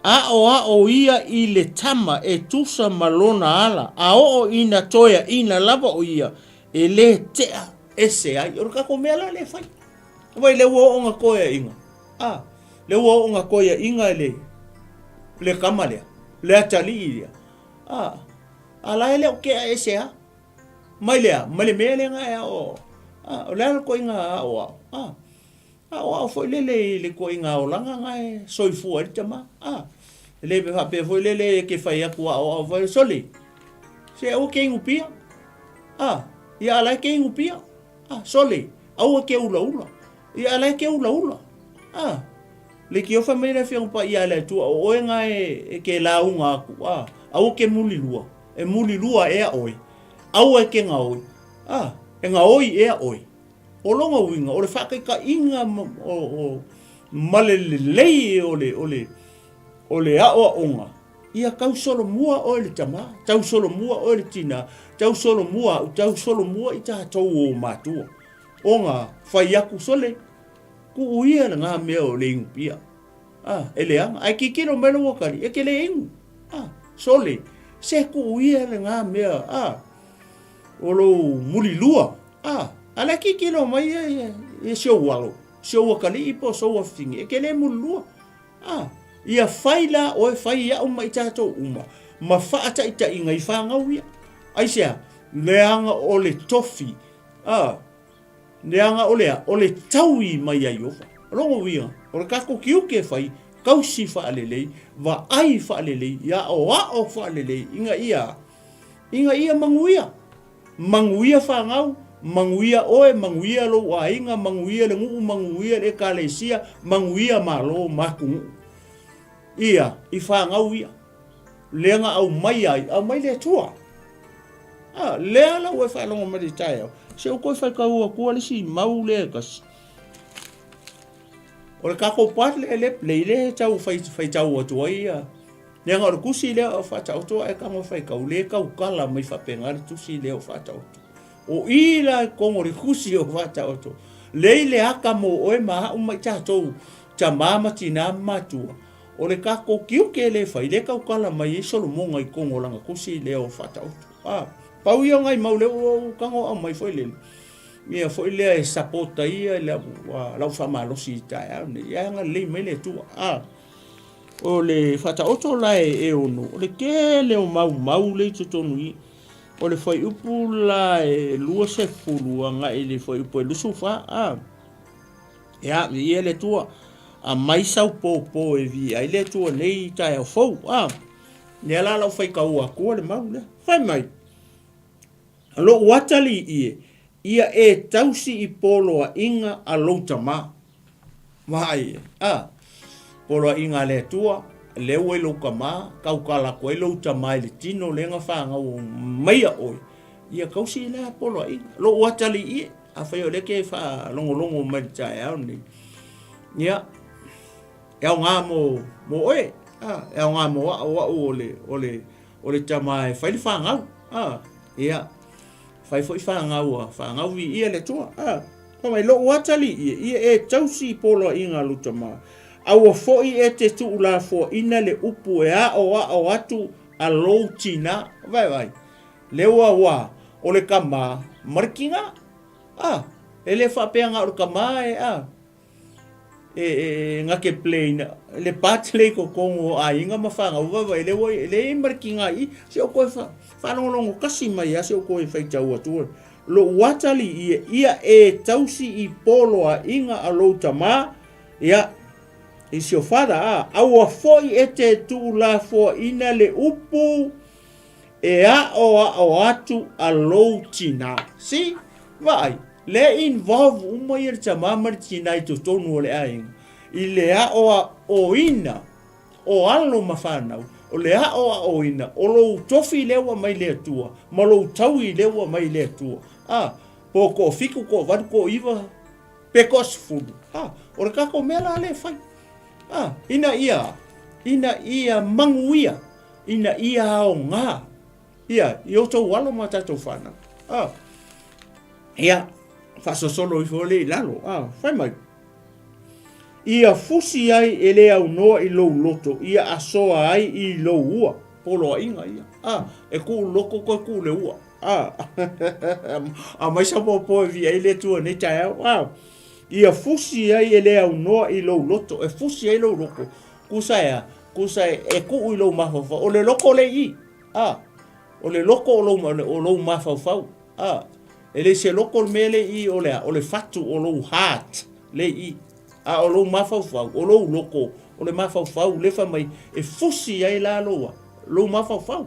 A o ia i le tama e tusa malona ala. A o ina toia ina lava o ia. E le tea ese ai. O kako mea la le whai. Wai le ua o ngā koia inga. Le ua o ngā koia inga le kamalea. Le atali ia. Ala ele o kea ese a. Mai le mea le ngai o le ko inga o foi le ko inga o langa ngai soifu e tama le be foi le ke fai aku o foi soli se o ke ngupia ia ala ke ngupia soli au ke ula ia ala ke ula le ki o fa me le fiong pa ia le tu o ngai ke la unga aku au ke mulilua e mulilua e oi au e ke ngā oi. E ngā oi e a oi. O longa winga, o le whakai ka inga o malelelei o le aoa onga. Ia kau solo mua o le tama, tau solo mua o le tina, tau solo mua i tātou o mātua. O ngā whai aku sole, ku uia na ngā mea o le ingu pia. E le anga, ai ki kiro melo wakari, e ke le ingu. Sole, se ku uia na ngā mea, o lo muli lua. Ala ki kilo mai e sio walo. Sio wakali i po so wafingi. E kele muli lua. Ia whaila o e whai ia uma i tātou uma. Ma whaata i ta inga i whangau ia. Aisea, leanga o le tofi. Leanga o le taui mai ai ofa. Rongo wia. O le kako kiuke whai. Kausi whaalelei. Wa ai whaalelei. Ia o whaalelei. Inga ia manguia. Manguia whangau, manguia oe, manguia lo ainga, manguia le ngu, manguia le kalesia, manguia malo makungu. Ia, i whangau ia. Leanga au mai ai, au mai le tua. Lea la ue whaelonga mari TAEAO. Se o koe whaikaua kua le si mau le kasi. O le kako pat le plei le tau whai tau atua ia. Nea ngā kusi lea o whatau toa e kama whaikau le kau kala mai whapengari tusi lea o whatau toa. O ila kongo re kusi o whatau toa. Lei le haka mo oe maha umai tātou ta mama tina matua. O le kako kiuke le whai le kau kala mai e Solomonga i kongo langa kusi lea o whatau toa. Pau ia ngai mau leo o kango au mai whai lele. Mia whai lea e sapota ia lea lau whamalosi i TAEAO. Ia nga lei mai le tua. O le whata oto lai e ono, o le ke leo mau le tutonu i, o le whai upu lai lua se fulu anga i le whai upu e lusu wha, ia le tua, a mai sau po e vi, ai le tua nei TAEAO fau, ne ala lau whai kaua kua le mau le, whai mai, alo watali ia e tausi i polo a inga a louta ma, mai, polo inga le tua, le ue loka ma, kau kala koe louta mai le tino le nga whanga o maia oi. Ia kausi le polo inga. Lo watali i, a whaio le ke wha longo mai TAEAO ni. Ia, eo ngā mo oe, eo ngā mo wa o le tamai whaili whangau. Ia, whai fwoi whangau i ia le tua. Kamai lo watali i, ia e tausi polo inga luta mai. Aua foi e te tu la fo ina le upu e o atu a lou tina vai le wa o le kama markinga e le whapeanga o ka mai ngake plane le pat le ko kongo a inga mafanga uwa le woi le markinga I se o koe whanongongo kasi mai a se o koe whaitau atua lo watali ia tausi I polo a inga a lo tama ia I se o whada aua foi e te tu la fo ina le upu e o atu a lo tina si vai le involve uma ir tama martina I to tonu le ainga I le o ina o alo mawhanau o le o ina o lo tofi lewa mai le tua ma lo taui lewa mai le tua po ko fiku ko vad ko iwa pekos fudu o le kako mela le fai ina ia manguia ina ia o ngā ia I tau walo ma tatou whana ia whasosolo I fole lalo fai mai ia fusi ai e le au noa I lou loto ia asoa ai I lou ua polo inga ia e ku loko koe ku le ua mai sa po vi ai le tua ne TAEAO ia fusi ai e le au noa I lou loto e fusi ai lou loko kusai e ku I lou mafafa o le loko le I o le loko o lou mafafa e le se loko mele I o le fatu o lou heart le I o lou mafafa o lou loko o le mafafa le fa mai e fusi ai la loa lou mafafa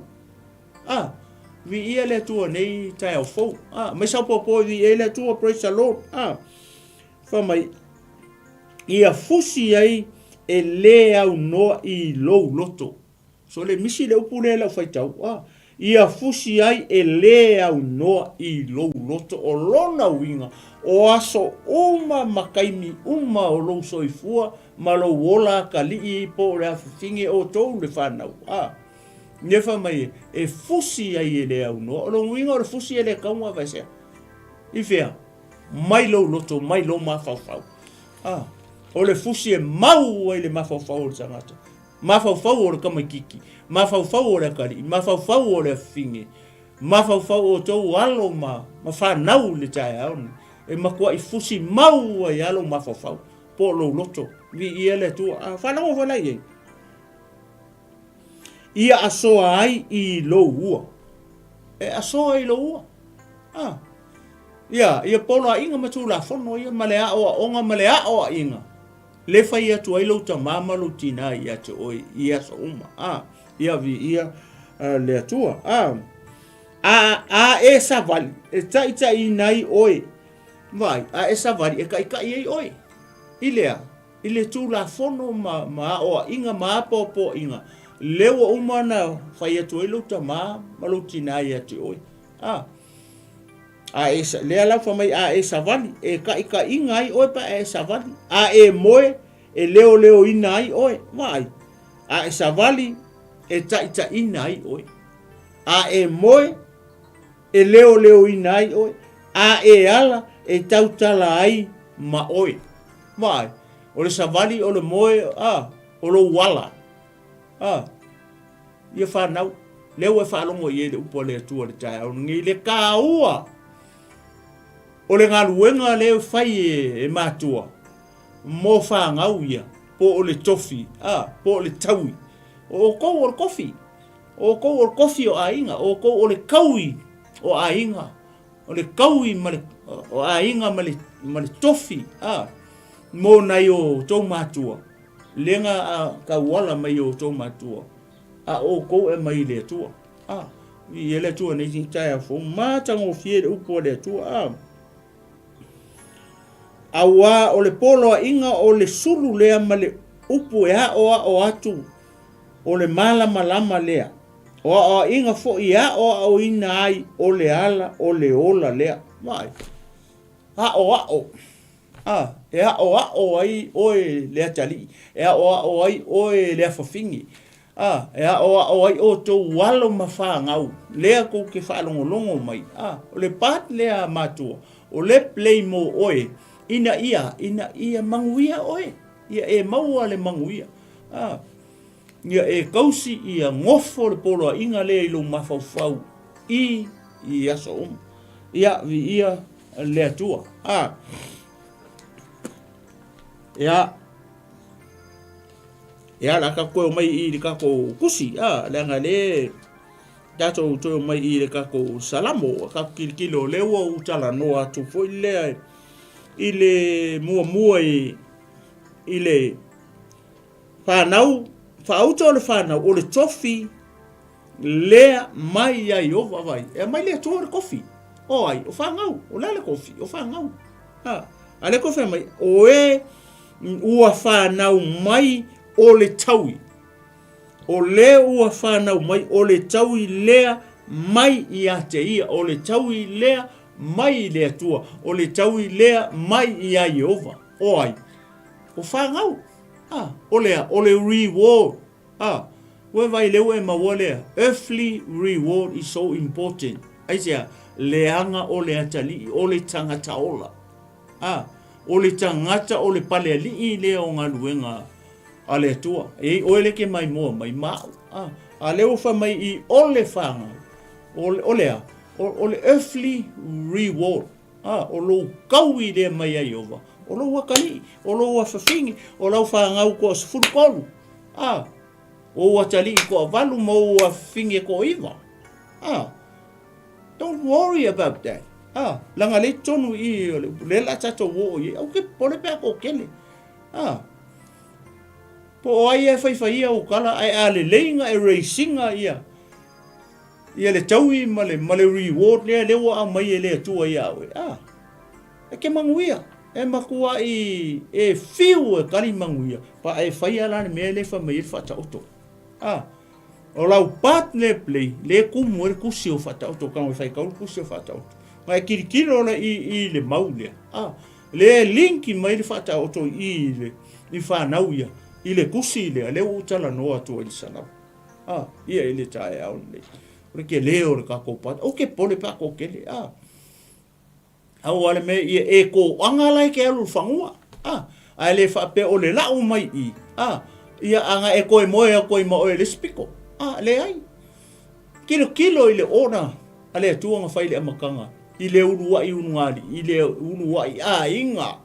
vi ia le tua nei TAEAO fo mai sa popo vi ia le tua praise the Lord fa mai ia fusi ai e le au noa I lou loto so le misi le upune la faitau ia fusi ai e le au noa I lou loto o lona winga o aso uma makaimi uma o lou soifua ma lou ola ka lii po le afifinge o tou le whanau nefa mai e fusi ai e le au noa o lou winga o le fusi e le kaunga vaisea I fea mai lou loto mai lou mafau o le fusi e mau ai le mafau o le tangata mafau o le kamakiki mafau o le kari mafau o le afifinge mafau o tou alo ma whanau le TAEAO e makua I fusi mau ai alo mafau po lou loto vi ia le tua whanau whanai ei ia asoa ai I lou ua e asoa I lou ua ia polo a inga matu la fono ia male a onga male a inga le fai atu ai lou tamama lou tina ia te oi ia so uma ia vi ia le atua e savali e tai nai oi vai e savali e kai ei oi ile tu la fono ma o inga ma popo inga lewa uma na fai atu ai lou tamama lou tina ia te oi le ala fa mai e savali e ka inga ai oi pa e savali e moe e leo ina ai oi vai e savali e ta ina ai oi e moe e leo ina ai oi e ala e tautala ai ma oi vai o le savali o le moe o lo wala ia whanau leo e whalongo I le upo le tua le TAEAO ngi le kaua o le ngaluenga leo fai e matua mo whangau ia po o le tofi po o le taui o kou o le kofi o kou o le kofi o ainga o kou o le kaui o ainga o le kaui o ainga ma le tofi mo nai o tau matua lenga kauala mai o tau matua o kou e mai le tua i le tua nei TAEAO fo matango fie le upo le tua awa o le polo a inga o le sulu lea ma le upu e o atu o le malama lea o inga fo I o ina ai o le ala o le ola lea mai e o ai oe lea tali e o ai oe lea fafingi e o ai o tō walo mawhangau lea kou ke whalongolongo mai o le pat lea matua o le play mo oe ina ia manguia oe ia e maua le manguia ia e kausi ia ngofo le polo inga le ilo mafau I aso ia vi ia le atua. Ia la ka koe mai I le ka ko kusi. Le anga le dato to mai I le ka ko Salamo. Ka kilo le ua utala noa tu fo le I le mua I le whanau. Whauto le whanau o le tofi lea mai ai ova vai. E mai lea tua le kofi. O ai, o whangau. O lale kofi, o whangau. A le kofi mai. O ua whanau mai o le taui. O le ua whanau mai o le taui lea mai I a te ia. O le taui lea mai lea tua. O le taui lea mai I a Jehova. O ai. O whangau. O le reward. We vai leu e mawalea. Earthly reward is so important. Aisea, leanga o le atali, o le tangata ola. O le tangata o le pale ali lea o ngā luenga a le tua. O ele ke mai moa, mai mau. A leo wha mai I o le whanga. O lea, o le earthly reward. O lo kaui lea mai a Jehova. O lo wakali, o lo wawhawhingi, o lo whangau ko as furukolu. O watali ko avalu mo wa finge ko iwa. Don't worry about that. Langa le tonu I le la tato wo I. Au ke pole pe ko kele. Po ai e whaiwhaia o kala ai a le leinga e racinga ia. Ia le taui ma le reward lea lewa a mai e lea tua ia awe. E ke manguia. E makua I e fiu e kari manguia. Pa e whaia lani mea le wha mai e whata oto. O lau pat le play, le kumu e kusi o whata oto. Kama e whaikau kusi o whata oto. Ngai kirikiri ola I le maulea. Le linki mai le whata oto I whanau ia. I le kusi lea, le utala noa tua I Salamo. Ia I le TAEAO le. Ore ke leo le kako pat. O ke pole pa ko kele. Au ale me e ko angalai ke alu whangua. Ai le whape o le lau mai I. Ia anga e koe moe a koe moe le spiko. Le ai. Kilo I le ona. A le tuanga whaile amakanga. I le unua I unuari. I le unua I inga.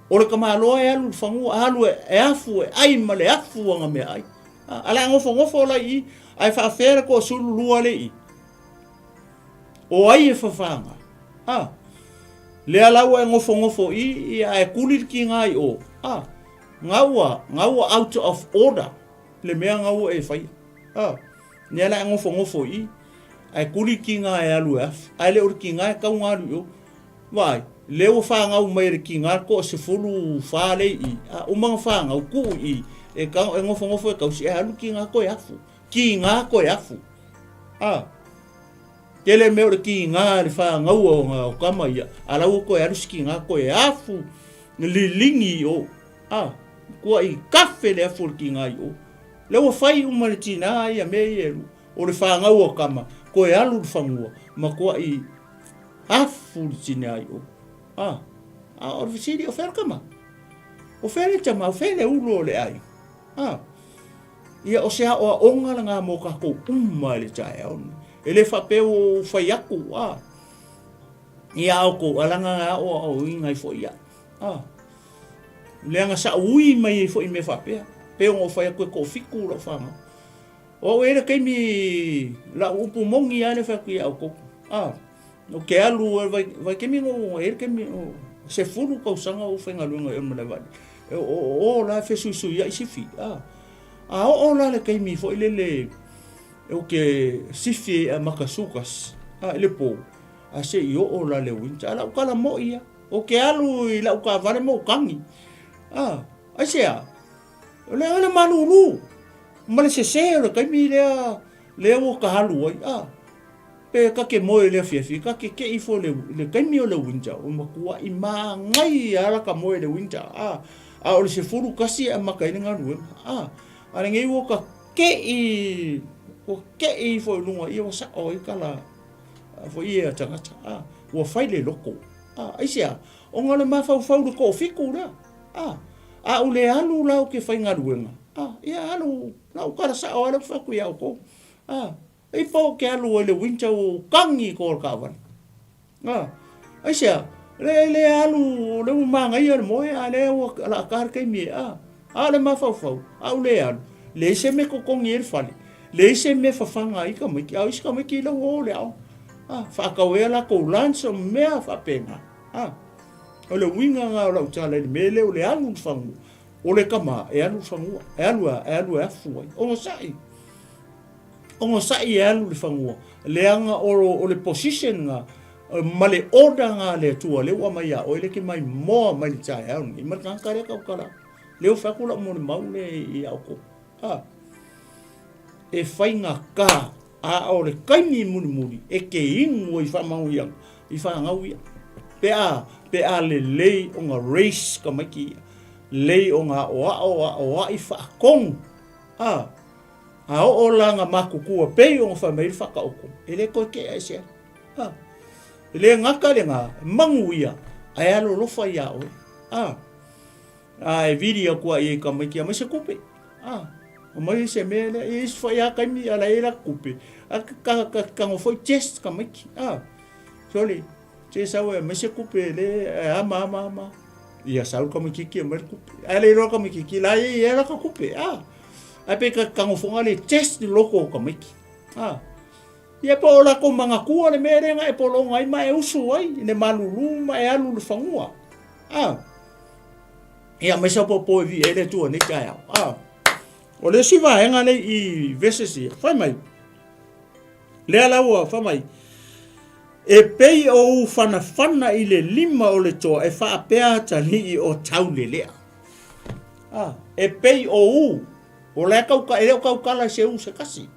O le kamaloa e alu whangua. Alu e afu e ai ma le afu anga me ai. Ala ngofo la I. Ai whaafera ko sulu lua le I. O ai e whawhanga. Le alaua e ngofo I e kulir ki ngai o. Ngaua out of order. Le mea ngaua e whai. Ni ala e ngofo I. Ai kulir ki ngai alu e af. Ai le ori ki ngai kau ngaru o. Vai, le o whangau mai re ki ngai ko se fulu whale I. Umanga whangau ku I. E ngofo e kausi e alu ki ngai ko e afu. Ki ngai ko e afu. Tele me ore ki ngā le whangau o kama ia. Alau ko e arusi ki ngā ko e afu. Lilingi o. Kua I kafe le afu ki ngā I o. Lewa whai umare tina ia me I eru. O le whangau o kama. Ko e alu le whangua. Ma kua I afu le tina I o. O le visiri o whera kama. O whera tama, o whera ulo le ai. Ia o sea o a onga la ngā mō kako le TAEAO. Ele whapeo whaiaku, Ia au ko alanga ngā o ingai fo ia. Leanga sa ui mai fo I me whapea. Peo ngō whaiaku e ko whiku la whanga. O ere keimi la upu mongi ane whaku ia au koku. O ke alu vai kemi ngō ere kemi se furu kau sanga o whengaluenga e mele wani. O la whesuisu ia isifi. O la le keimi fo ilele o ke sifi a makasukas le po a se I o la le winta ala ukala mo ia o ke alu I la uka vale mo kangi a sea le manuru male se le kai le o ka halu ai pe ka ke mo le fifi ka ke I fo le kai mi o le winta o makua I ma ngai ala ka mo le winta o le se furu kasi a makai nga ru ala ngai o ka ke I fo lunga I o sa o I kala fo I e tangata o fai le loko ai sia o ngale ma fau ko fiku la o le alu la o ke fai ngaruenga ia alu la o kala sa o ala fa ku ia ko e fo ke alu le winter o kangi ko ka van ai sia le alu le manga ia le moe a le o la kar kai mi a le mafau au le alu le se me ko kongi e fali le se me fafanga i ka mai au iska mai ki le o le au fa ka we la ko lanso me fa penga o le winga nga o la utala le mele o le alu fangu o le kama e alu fangu e alu afu o mo sai e alu le fangu le anga o le position nga ma le order nga le tua le wa mai a o le ke mai mo mai tai au ni ma kan kare ka kala le o fa kula mo le mau le i au ko e fai nga ka a o le kaimi muni e ke ingo i fa mau ia i fa ngau ia pe a le o nga race ka maki le o nga o i fa kong a o langa makukua pe o fa mai fa ka o e le ko ke asia le ngaka le nga manguia ai alo lo fa ia o e video kwa i ka mai kia mai se kupe o mai se mele e fa ia ka mi ala era kupe ka ngo foi chest ka mai soli che sa we mai se kupe le ama ia sa ka mai ki mai kupe ale ro ka mai ki la i era ka kupe ai pe ka ngo fonga le chest loko ka mai ia po la ko manga kua le mere nga e polo ngai mai usu ai ne malulu mai alu le fangua ia mai sa po vi ele tu ne kaya o le siva nga le i vesesi fa mai le ala wa fa mai e pei o fana i le lima o le toa e fa apea tali i o tau le lea e pei o le kau la se u se kasi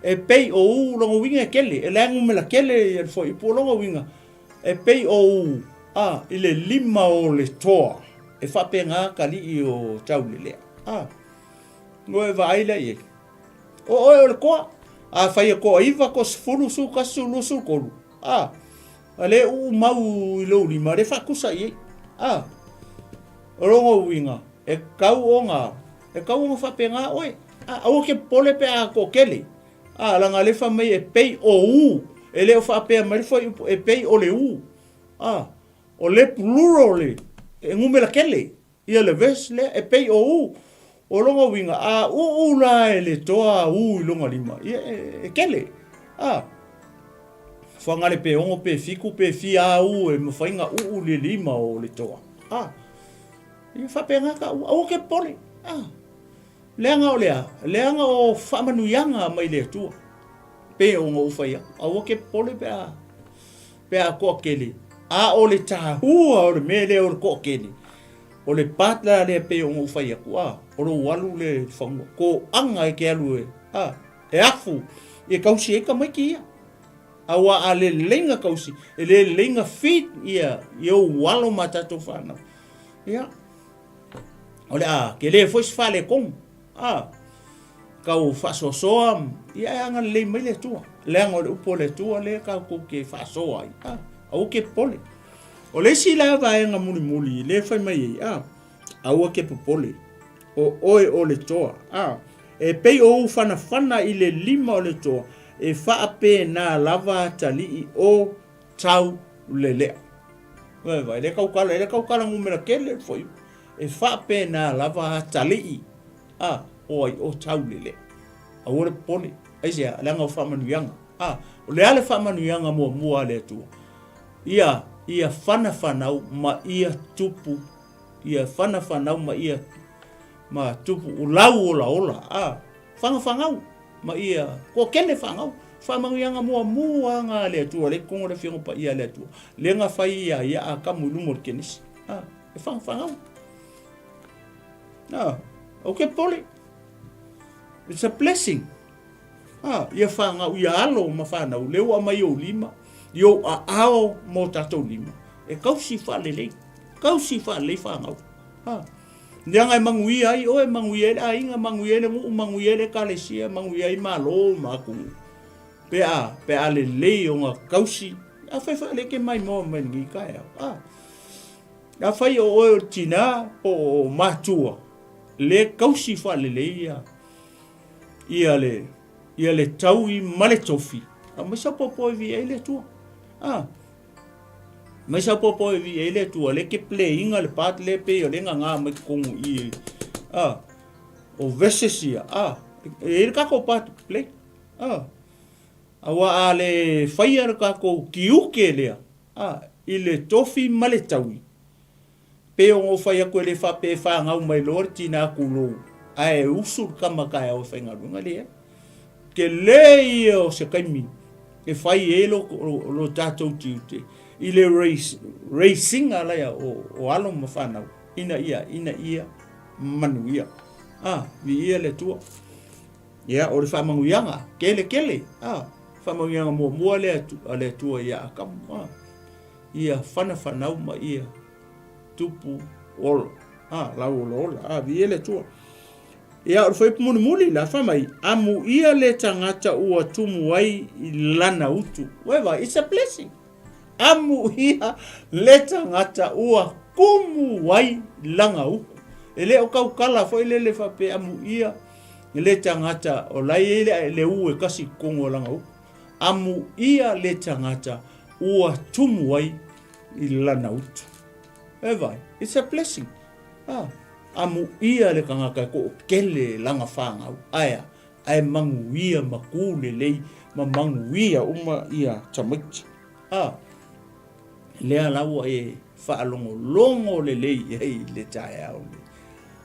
e pei o longo winga kele e langu me la kele e fo i po longo winga e pei o i le lima o le toa e fa penga kali i o tau le lea ngoe vai le ye o le ko fai ko iva ko sfulu su kasu lu su ko ale u mau i lo ni mare fa kusa ye longo winga e kau o fa penga oe o ke pole pe a ko kele langa le fa mai e pei e le fa pe mai fa e pei o le o le plural le e ngume la kele ia le ves le e pei o longa winga la e le toa i longa lima e kele fa ngale pe ongo pe fiku pe fi e mo fainga le lima o le toa ia fa pe nga ka o ke pole leanga o whamanuyanga mai le tua. Pe o ngā uwhaia. Awa ke pole pe a koa kele. O le tahua o le mele o le koa kele. O le patla le pe o ngā uwhaia kua. O le walu le whangua. Ko anga e ke alu e afu. E kausi e ka mai ki ia. Awa a le lenga kausi. E le lenga fit ia. I o walo matato whanau. Ia. O le ke le fwis whale kong. Kau whasosoa, ia anga le mai le tua. Leanga o le upo le tua, le kau ko ke whasoa ai. Au ke pole. O le si la vaenga muli, le whai mai ai. Au ke popole. O oe o le toa. E pei o whana i le lima o le toa. E whaape nā lava tali o tau le lea. Vai, le kaukala ngumera kele foi. E whaape nā lava tali oi o taulele a ore pole ai se langa o whamanuianga o le ale whamanuianga mua le tu ia whanau ma ia tupu ia whanau ma ia ma tupu o lau ola whangau ma ia ko kele whangau whamanuianga mua ngā le tu le kongo le whiongo pa ia le tu le ngā whai ia a kamulumo kenisi e whangau okay pole. It's a blessing. Ia whanga ia alo ma whanau. Leo a mai o lima. Io a ao mo tatou lima. E kausi whalelei. Kausi whalelei whangau. Nianga e mangui ai. O e mangui ele a inga. Mangui ele ngu. Mangui ele kalesia. Mangui ai malo maku. Pe a le lei o ngā kausi. A whai whale ke mai mo mengi kai au. A whai o tina o matua. Le kausi whalelei ia. Ia le tau I male tofi. A masa popo vi ai le tua. mai sa popo e vi ele tua le ke playinga le pat le pe o le nga mai kongu I o vesesia e ka ko pat play awa ale fire ka ko kiuke le ile tofi male tawi pe o fai ko le fa pe fa nga mai lor tina kulo ai usul kama ka o fa nga lunga le ke le o se kaimi e fai elo lo tato tiute ile racing ala ya o alo mafana ina ia manuia vi ia le tua ya o le fa manguianga kele fa manguianga mo le tua ya kam ia fana uma ia tupu ol la ola vi ele tua ia o foi muli la fa mai amu ia le tangata ua tumu ai lana utu weva it's a blessing amu ia le tangata ua kumu wai langa uku ele o kau kala foi le fa pe amu ia le tangata o lai le ue kasi kongo langa uku amu ia le tangata ua tumu wai lana utu weva it's a blessing amu ia le kangaka ko kele langa fanga aya ai mangu ia makule lei mangu ia uma ia tamaiti le ala wa e fa longo le lei le TAEAO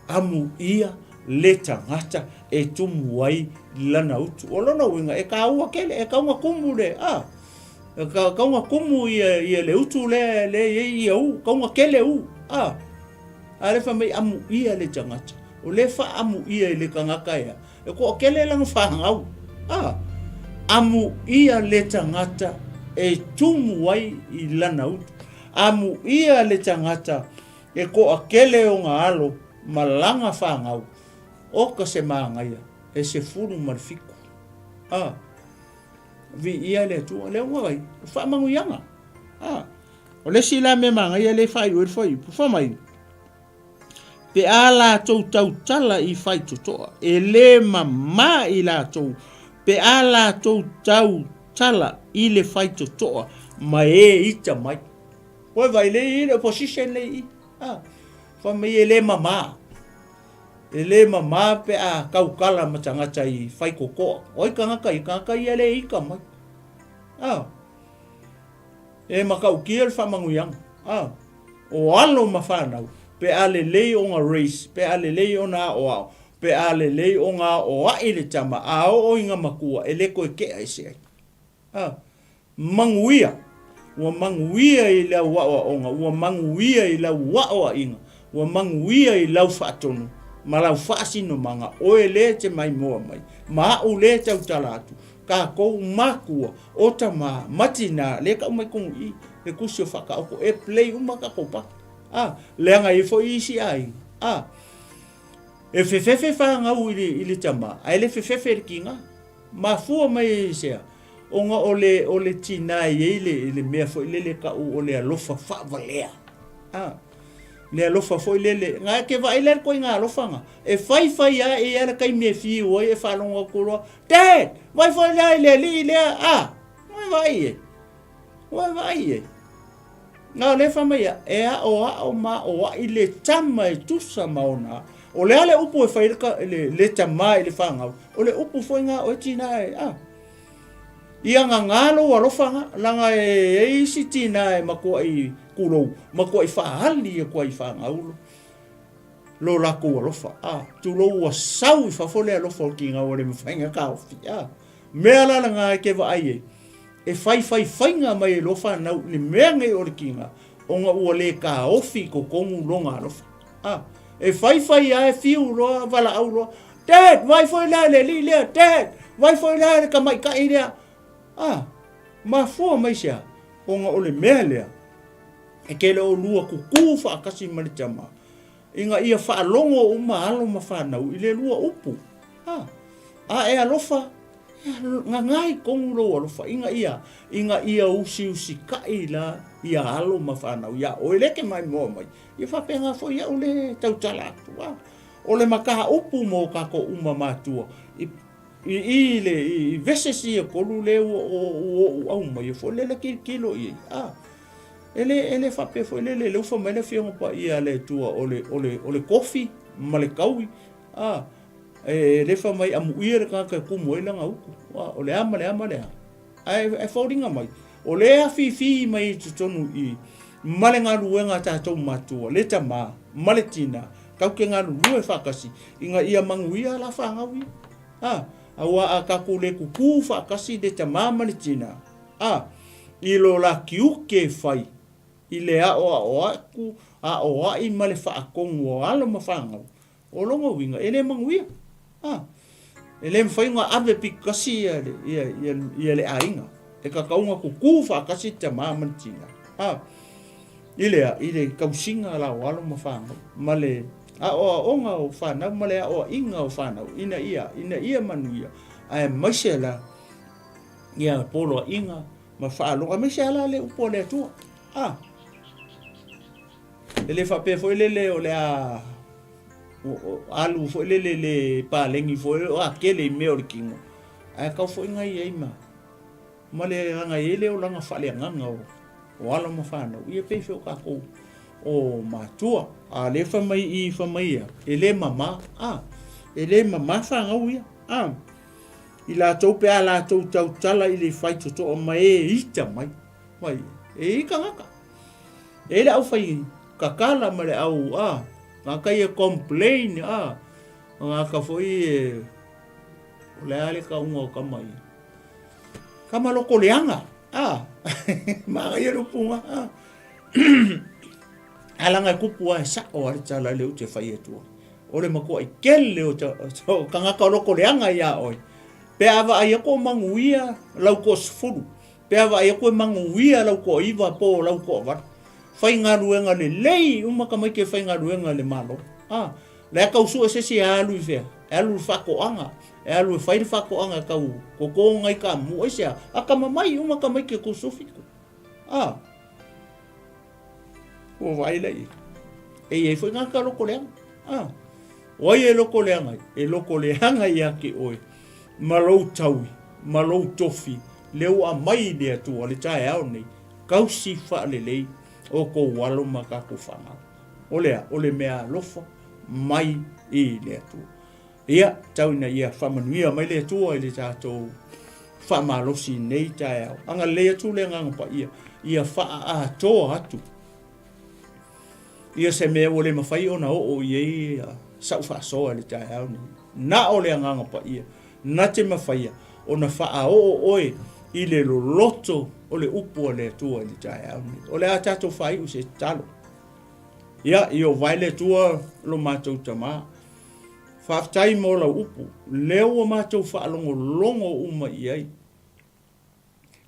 amu ia le tangata e tumu ai lana utu olona winga e ka ua kele e ka unga kumu le ka unga kumu ia le utu le ia u ka unga kele u ale fa mai amu ia le tangata o le fa amu ia le kangaka ia e ko kele lang fa ngau amu ia le tangata e tumu ai I lana utu amu ia le tangata e ko akele o nga alo malanga fa ngau o ka se maangaia e se furu marfiku vi ia le tu le wai fa mangu yanga o le sila me maangaia le fa I fa mai pe ala tau tala I fai totoa e le mama I la tau pe ala tau tala I le fai totoa ma e ita mai o vai le position le fa me le mama pe a kaukala matangata I fai koko oi kanga I le ika mai e makau kiel fa manguyang o alo mafanau pe ale lei o nga race pe ale lei o na o pe ale lei o nga o ile tama o inga makua ele ko ke ai se manguia I la wa onga wa manguia I la wa inga wa manguia I la fatonu malau fasino manga o ele te mai mo mai ma o le tau talatu ka ko makua o tama matina le ka mai kong I le kusio faka o e play uma ka kopa leanga I fo isi ai e fefefe fa nga ili tama ai le fefefe kinga ma fu mai se onga ole tina ile me fo ile ka o le alofa fa valea le alofa fo ile nga ke va ile ko nga alofa nga e fai ya e ala kai me fi o e fa longa ko te vai fo ile vai nga le fama ya e o ma o ile tama e tusa maona o le ale upu e failka le tama ile fanga o le upu foi nga o tina ia nga ngalo wa lofanga langa e isi tina e mako I kulo mako I faali e ko I fanga ulo lo la ko lofa tu lo wa sau fa fole lo folkinga o le mfanga ka ofi me ala nga ke va ai e fai nga mai lo fa na ni menga o kinga o nga o le ka ofi ko kongu longa lo e fai e fiu lo vala au lo dad vai foi la le dad vai foi la ka mai ka ida ma fo mai sia o nga o le mele e ke lo lua ku fa kasi mali chama inga ia fa longo uma alo ma fa na ile lua upu e alofa ngai kong lo fa inga ia usi kai la ia alo mafana ia o ele ke mai mo mai ia fa penga fo ia ole tau talatu ole maka upu mo ka ko uma matua ile vese si ko lu le o mai fo le kilo ele fa pe fo le ufa mai le fionga pa ia le tua ole kofi ma le kaui le fa mai amu ia ka ku mo ila nga uku ole ama ai foldinga mai ole a fi mai tonu i male nga luenga ta to matua le tama male tina kau ke nga lue fa kasi inga ia manguia la fa nga wi awa akakule ku fa kasi de tama male tina ilo la kiuke fai ile aku i male fa kongo alo mafanga o longo winga ele manguia ele mfai nga ave pikasi ia le ainga e ka kaunga ku fa kasi tama mantina ile kausinga la walo mafanga male onga o fana male inga o fana ina ia manuia ai masela ia polo inga ma fa lo masela le upole tu ele fa pe foi le o le alu foi le pa lengi foi o akele me o kingo ai ka foi ngai ai male nga ele o langa fa le nganga o ala mafana ia pe fo ka ko o matua le fa mai ele mama fa ngauia ila to pe ala to tala ile fai to mai ita mai kangaka ele au fai kakala male au nga kai complain nga ka foi le ale ka ungo ka mai kama loko leanga ma ia rupunga alanga kupua sa o tala le uche fai tu ole mako ai kele o kanga ka loko leanga ia oi pe ava ai ko manguia lau ko sfuru pe ava ai ko manguia lau ko iva po lau ko va fai nga ruenga le lei uma ka mai ke fai nga ruenga le malo le ka usu se alu fe alu fa ko anga alu fai fa ko anga ka ko ngai ka mu sia aka mai uma ka mai ke ko sufi o vai lei e foi nga ka loko leanga oi loko leanga ia ke oi malou taui malou tofi leu a mai le tu le TAEAO nei kausi fa lei o ko walo maka ko fanga ole mea lofa mai i le tu ia tauina ia famanuia mai le tu ile tato fa malosi nei TAEAO anga le tu le nganga pa ia fa to atu ia se me ole mafai ona o ia sa fa so le TAEAO na ole nganga pa ia na te mafai ona fa oe ile lo loto ole upo le tu le TAEAO ole atato fai u se talo ia io vai le tu lo matou tama fa tai mo la upu leo matou fa longo uma iai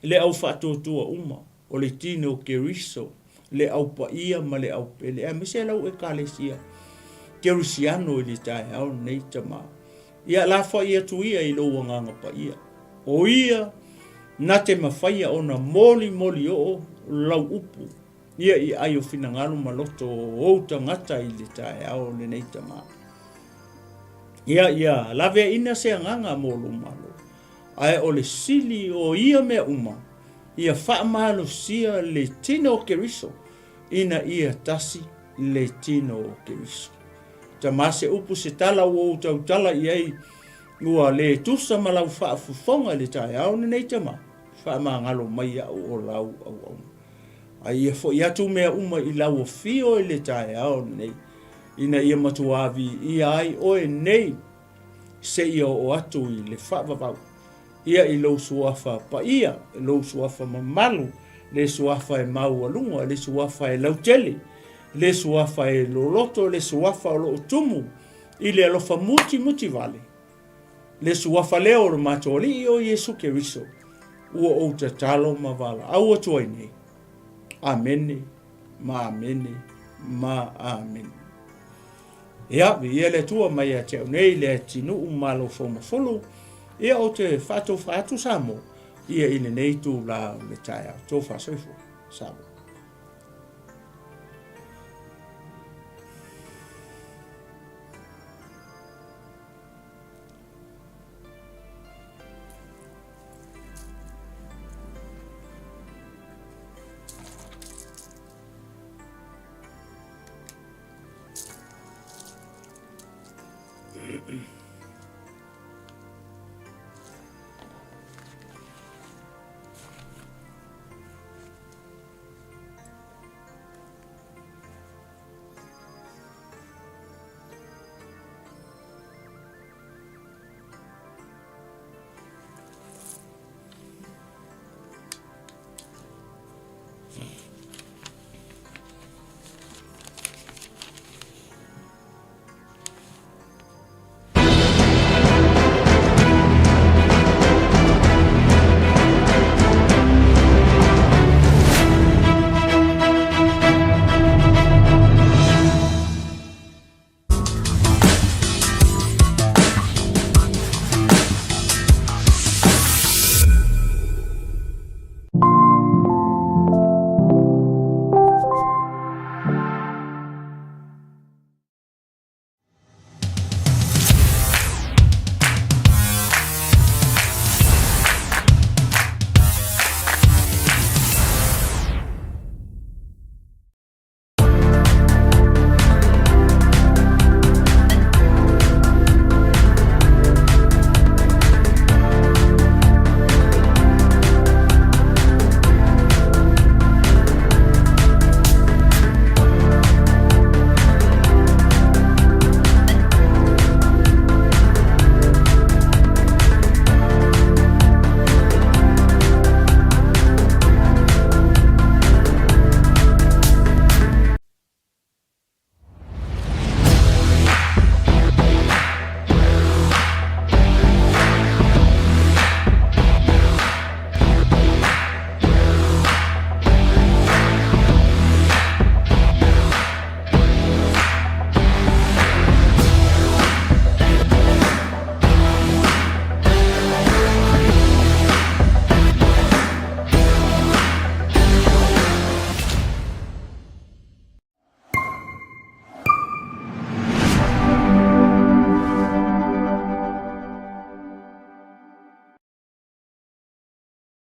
le au fa tu uma ole tino keriso le au pa ia ma le au pele a misela u ekalesia kerisiano le TAEAO nei tama ia la fa ia tu ia i lo nganga pa ia o ia na te mawhaia ona moli o lau upu ia i aio finangalo maloto o tangata i le TAEAO le nei tama ia lave ina se nganga molo malo ai o le sili o ia me uma ia fa malo sia le tino keriso ina ia tasi le tino keriso tamase upu se tala o tala iai ua le tusa malau fa fufonga le TAEAO nei tama fa mangalo mai o lau au ai fo ia tu me uma i lau fio le TAEAO nei ina ia matuavi ia ai o nei se ia o atu i le fa vavau ia i lo suafa pa ia lo suafa mamalu le suafa e mau alunga le suafa e lautele le suafa e loloto le suafa o lo tumu i le alofa muti vale le suafa leo o matoli o Yesu Keriso ua o te talo mavala au atu ai nei amene ma amen ia ia le tua mai a te nei le tinu umalo foma fulu ia o te fatu Salamo ia ine nei tu la le TAEAO to fa sefo Salamo